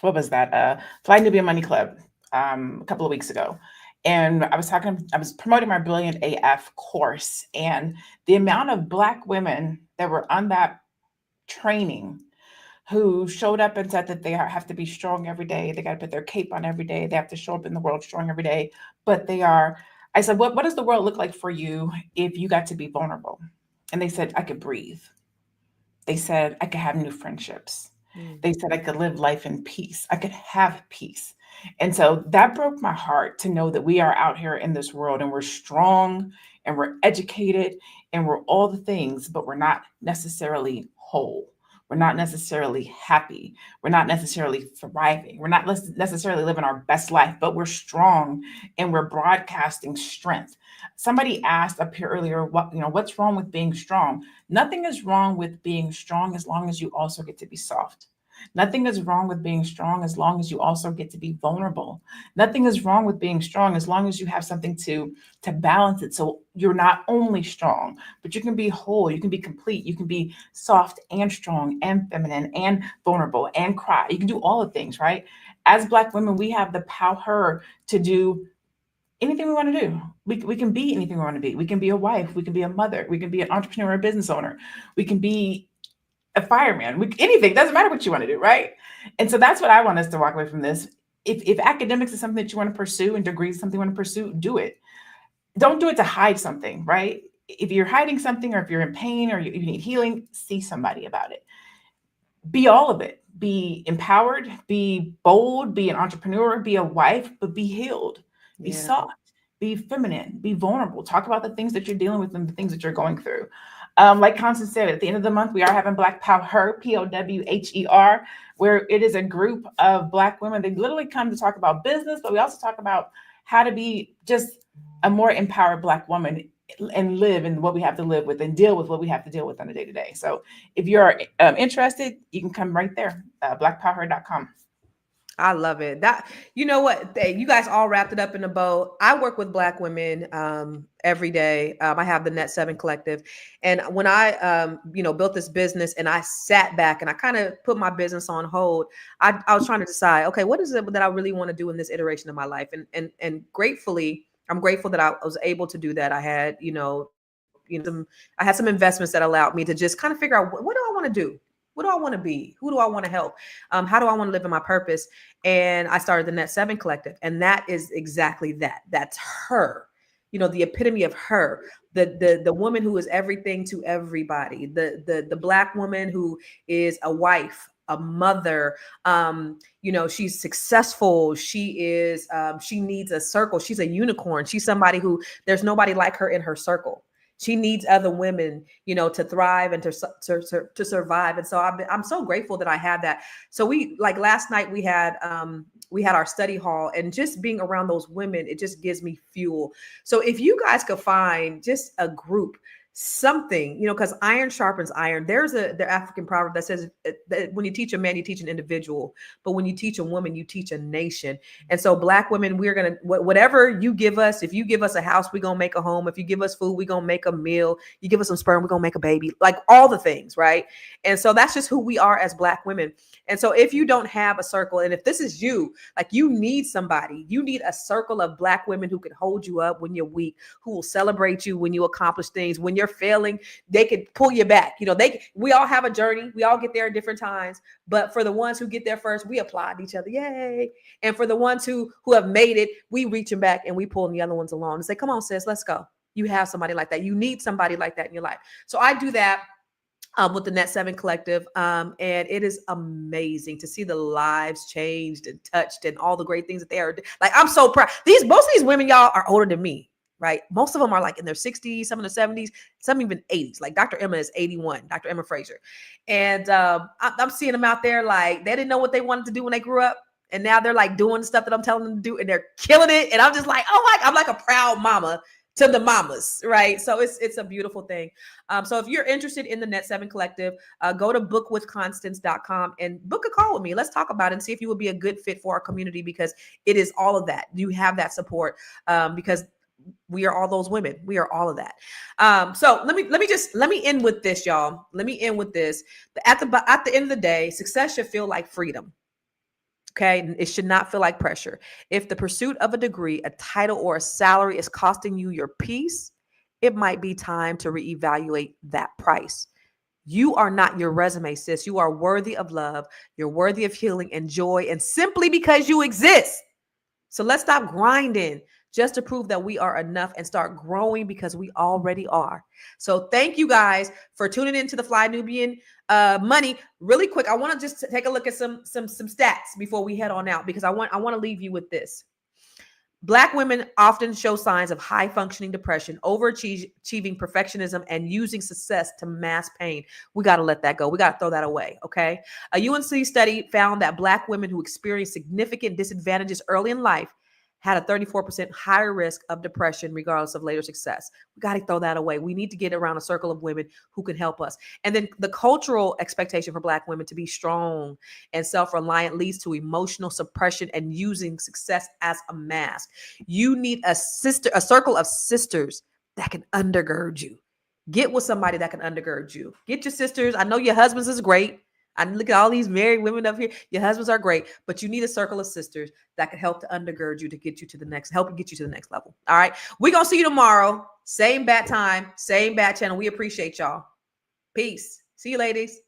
what was that? Fly Nubian Money Club a couple of weeks ago. And I was promoting my Brilliant AF course, and the amount of Black women that were on that training who showed up and said that they have to be strong every day. They got to put their cape on every day. They have to show up in the world strong every day. But I said, what does the world look like for you if you got to be vulnerable? And they said, I could breathe. They said, I could have new friendships. They said, I could live life in peace. I could have peace. And so that broke my heart to know that we are out here in this world and we're strong and we're educated and we're all the things, but we're not necessarily whole. We're not necessarily happy. We're not necessarily thriving. We're not necessarily living our best life, but we're strong and we're broadcasting strength. Somebody asked up here earlier, what's wrong with being strong? Nothing is wrong with being strong as long as you also get to be soft. Nothing is wrong with being strong as long as you also get to be vulnerable. Nothing is wrong with being strong as long as you have something to balance it. So you're not only strong, but you can be whole, you can be complete, you can be soft and strong and feminine and vulnerable and cry. You can do all the things, right? As Black women, we have the power to do anything we want to do. We can be anything we want to be. We can be a wife, we can be a mother, we can be an entrepreneur, a business owner, we can be a fireman, anything, doesn't matter what you want to do, right? And so that's what I want us to walk away from this. If academics is something that you want to pursue and degrees is something you want to pursue, do it. Don't do it to hide something, right? If you're hiding something, or if you're in pain, or you need healing, see somebody about it. Be all of it. Be empowered, be bold, be an entrepreneur, be a wife, but be healed, be soft, be feminine, be vulnerable. Talk about the things that you're dealing with and the things that you're going through. Like Constance said, at the end of the month, we are having Black Power, POWHER, where it is a group of Black women. They literally come to talk about business, but we also talk about how to be just a more empowered Black woman and live in what we have to live with and deal with what we have to deal with on a day-to-day. So if you're interested, you can come right there, blackpower.com. I love it. That, you know what, you guys all wrapped it up in a bow. I work with Black women every day. I have the Net 7 Collective. And when I, built this business and I sat back and I kind of put my business on hold, I was trying to decide, okay, what is it that I really want to do in this iteration of my life? And gratefully, I'm grateful that I was able to do that. I had, I had some investments that allowed me to just kind of figure out, what do I want to do? What do I want to be? Who do I want to help? How do I want to live in my purpose? And I started the Net 7 Collective. And that is exactly that. That's her, the epitome of her, the woman who is everything to everybody, the Black woman who is a wife, a mother, she's successful. She is, she needs a circle. She's a unicorn. She's somebody who there's nobody like her in her circle. She needs other women, to thrive and to survive. And so I'm so grateful that I had that. So last night we had our study hall, and just being around those women, it just gives me fuel. So if you guys could find just a group, something, because iron sharpens iron. There's the African proverb that says that when you teach a man, you teach an individual, but when you teach a woman, you teach a nation. And so Black women, we're going to, whatever you give us, if you give us a house, we're going to make a home. If you give us food, we're going to make a meal. You give us some sperm, we're going to make a baby, like all the things. Right. And so that's just who we are as Black women. And so if you don't have a circle, and if this is you, like you need somebody, you need a circle of Black women who can hold you up when you're weak, who will celebrate you when you accomplish things. When you're failing, they can pull you back. We all have a journey. We all get there at different times. But for the ones who get there first, we applaud each other. Yay. And for the ones who have made it, we reach them back and we pull the other ones along and say, come on, sis, let's go. You have somebody like that. You need somebody like that in your life. So I do that with the Net 7 Collective. And it is amazing to see the lives changed and touched and all the great things that they are. Like, I'm so proud. Most of these women, y'all, are older than me, right? Most of them are like in their 60s, some in their 70s, some even 80s. Like Dr. Emma is 81, Dr. Emma Fraser. And I'm seeing them out there like they didn't know what they wanted to do when they grew up. And now they're like doing the stuff that I'm telling them to do, and they're killing it. And I'm just like, I'm like a proud mama to the mamas, right? So it's a beautiful thing. So if you're interested in the Net 7 Collective, go to bookwithconstance.com and book a call with me. Let's talk about it and see if you would be a good fit for our community, because it is all of that. You have that support because we are all those women. We are all of that. So let me end with this, y'all. Let me end with this. At the end of the day, success should feel like freedom. Okay. It should not feel like pressure. If the pursuit of a degree, a title, or a salary is costing you your peace, it might be time to reevaluate that price. You are not your resume, sis. You are worthy of love. You're worthy of healing and joy, and simply because you exist. So let's stop grinding just to prove that we are enough and start growing, because we already are. So thank you guys for tuning into the Fly Nubian Money. Really quick, I want to just take a look at some stats before we head on out, because I want to leave you with this. Black women often show signs of high functioning depression, overachieving perfectionism, and using success to mask pain. We got to let that go. We got to throw that away. Okay. A UNC study found that Black women who experienced significant disadvantages early in life had a 34% higher risk of depression, regardless of later success. We got to throw that away. We need to get around a circle of women who can help us. And then the cultural expectation for Black women to be strong and self-reliant leads to emotional suppression and using success as a mask. You need a circle of sisters that can undergird you. Get with somebody that can undergird you. Get your sisters. I know your husbands is great. I look at all these married women up here. Your husbands are great, but you need a circle of sisters that can help to undergird you to get you to the next, help get you to the next level. All right. We're going to see you tomorrow. Same bat time, same bat channel. We appreciate y'all. Peace. See you, ladies.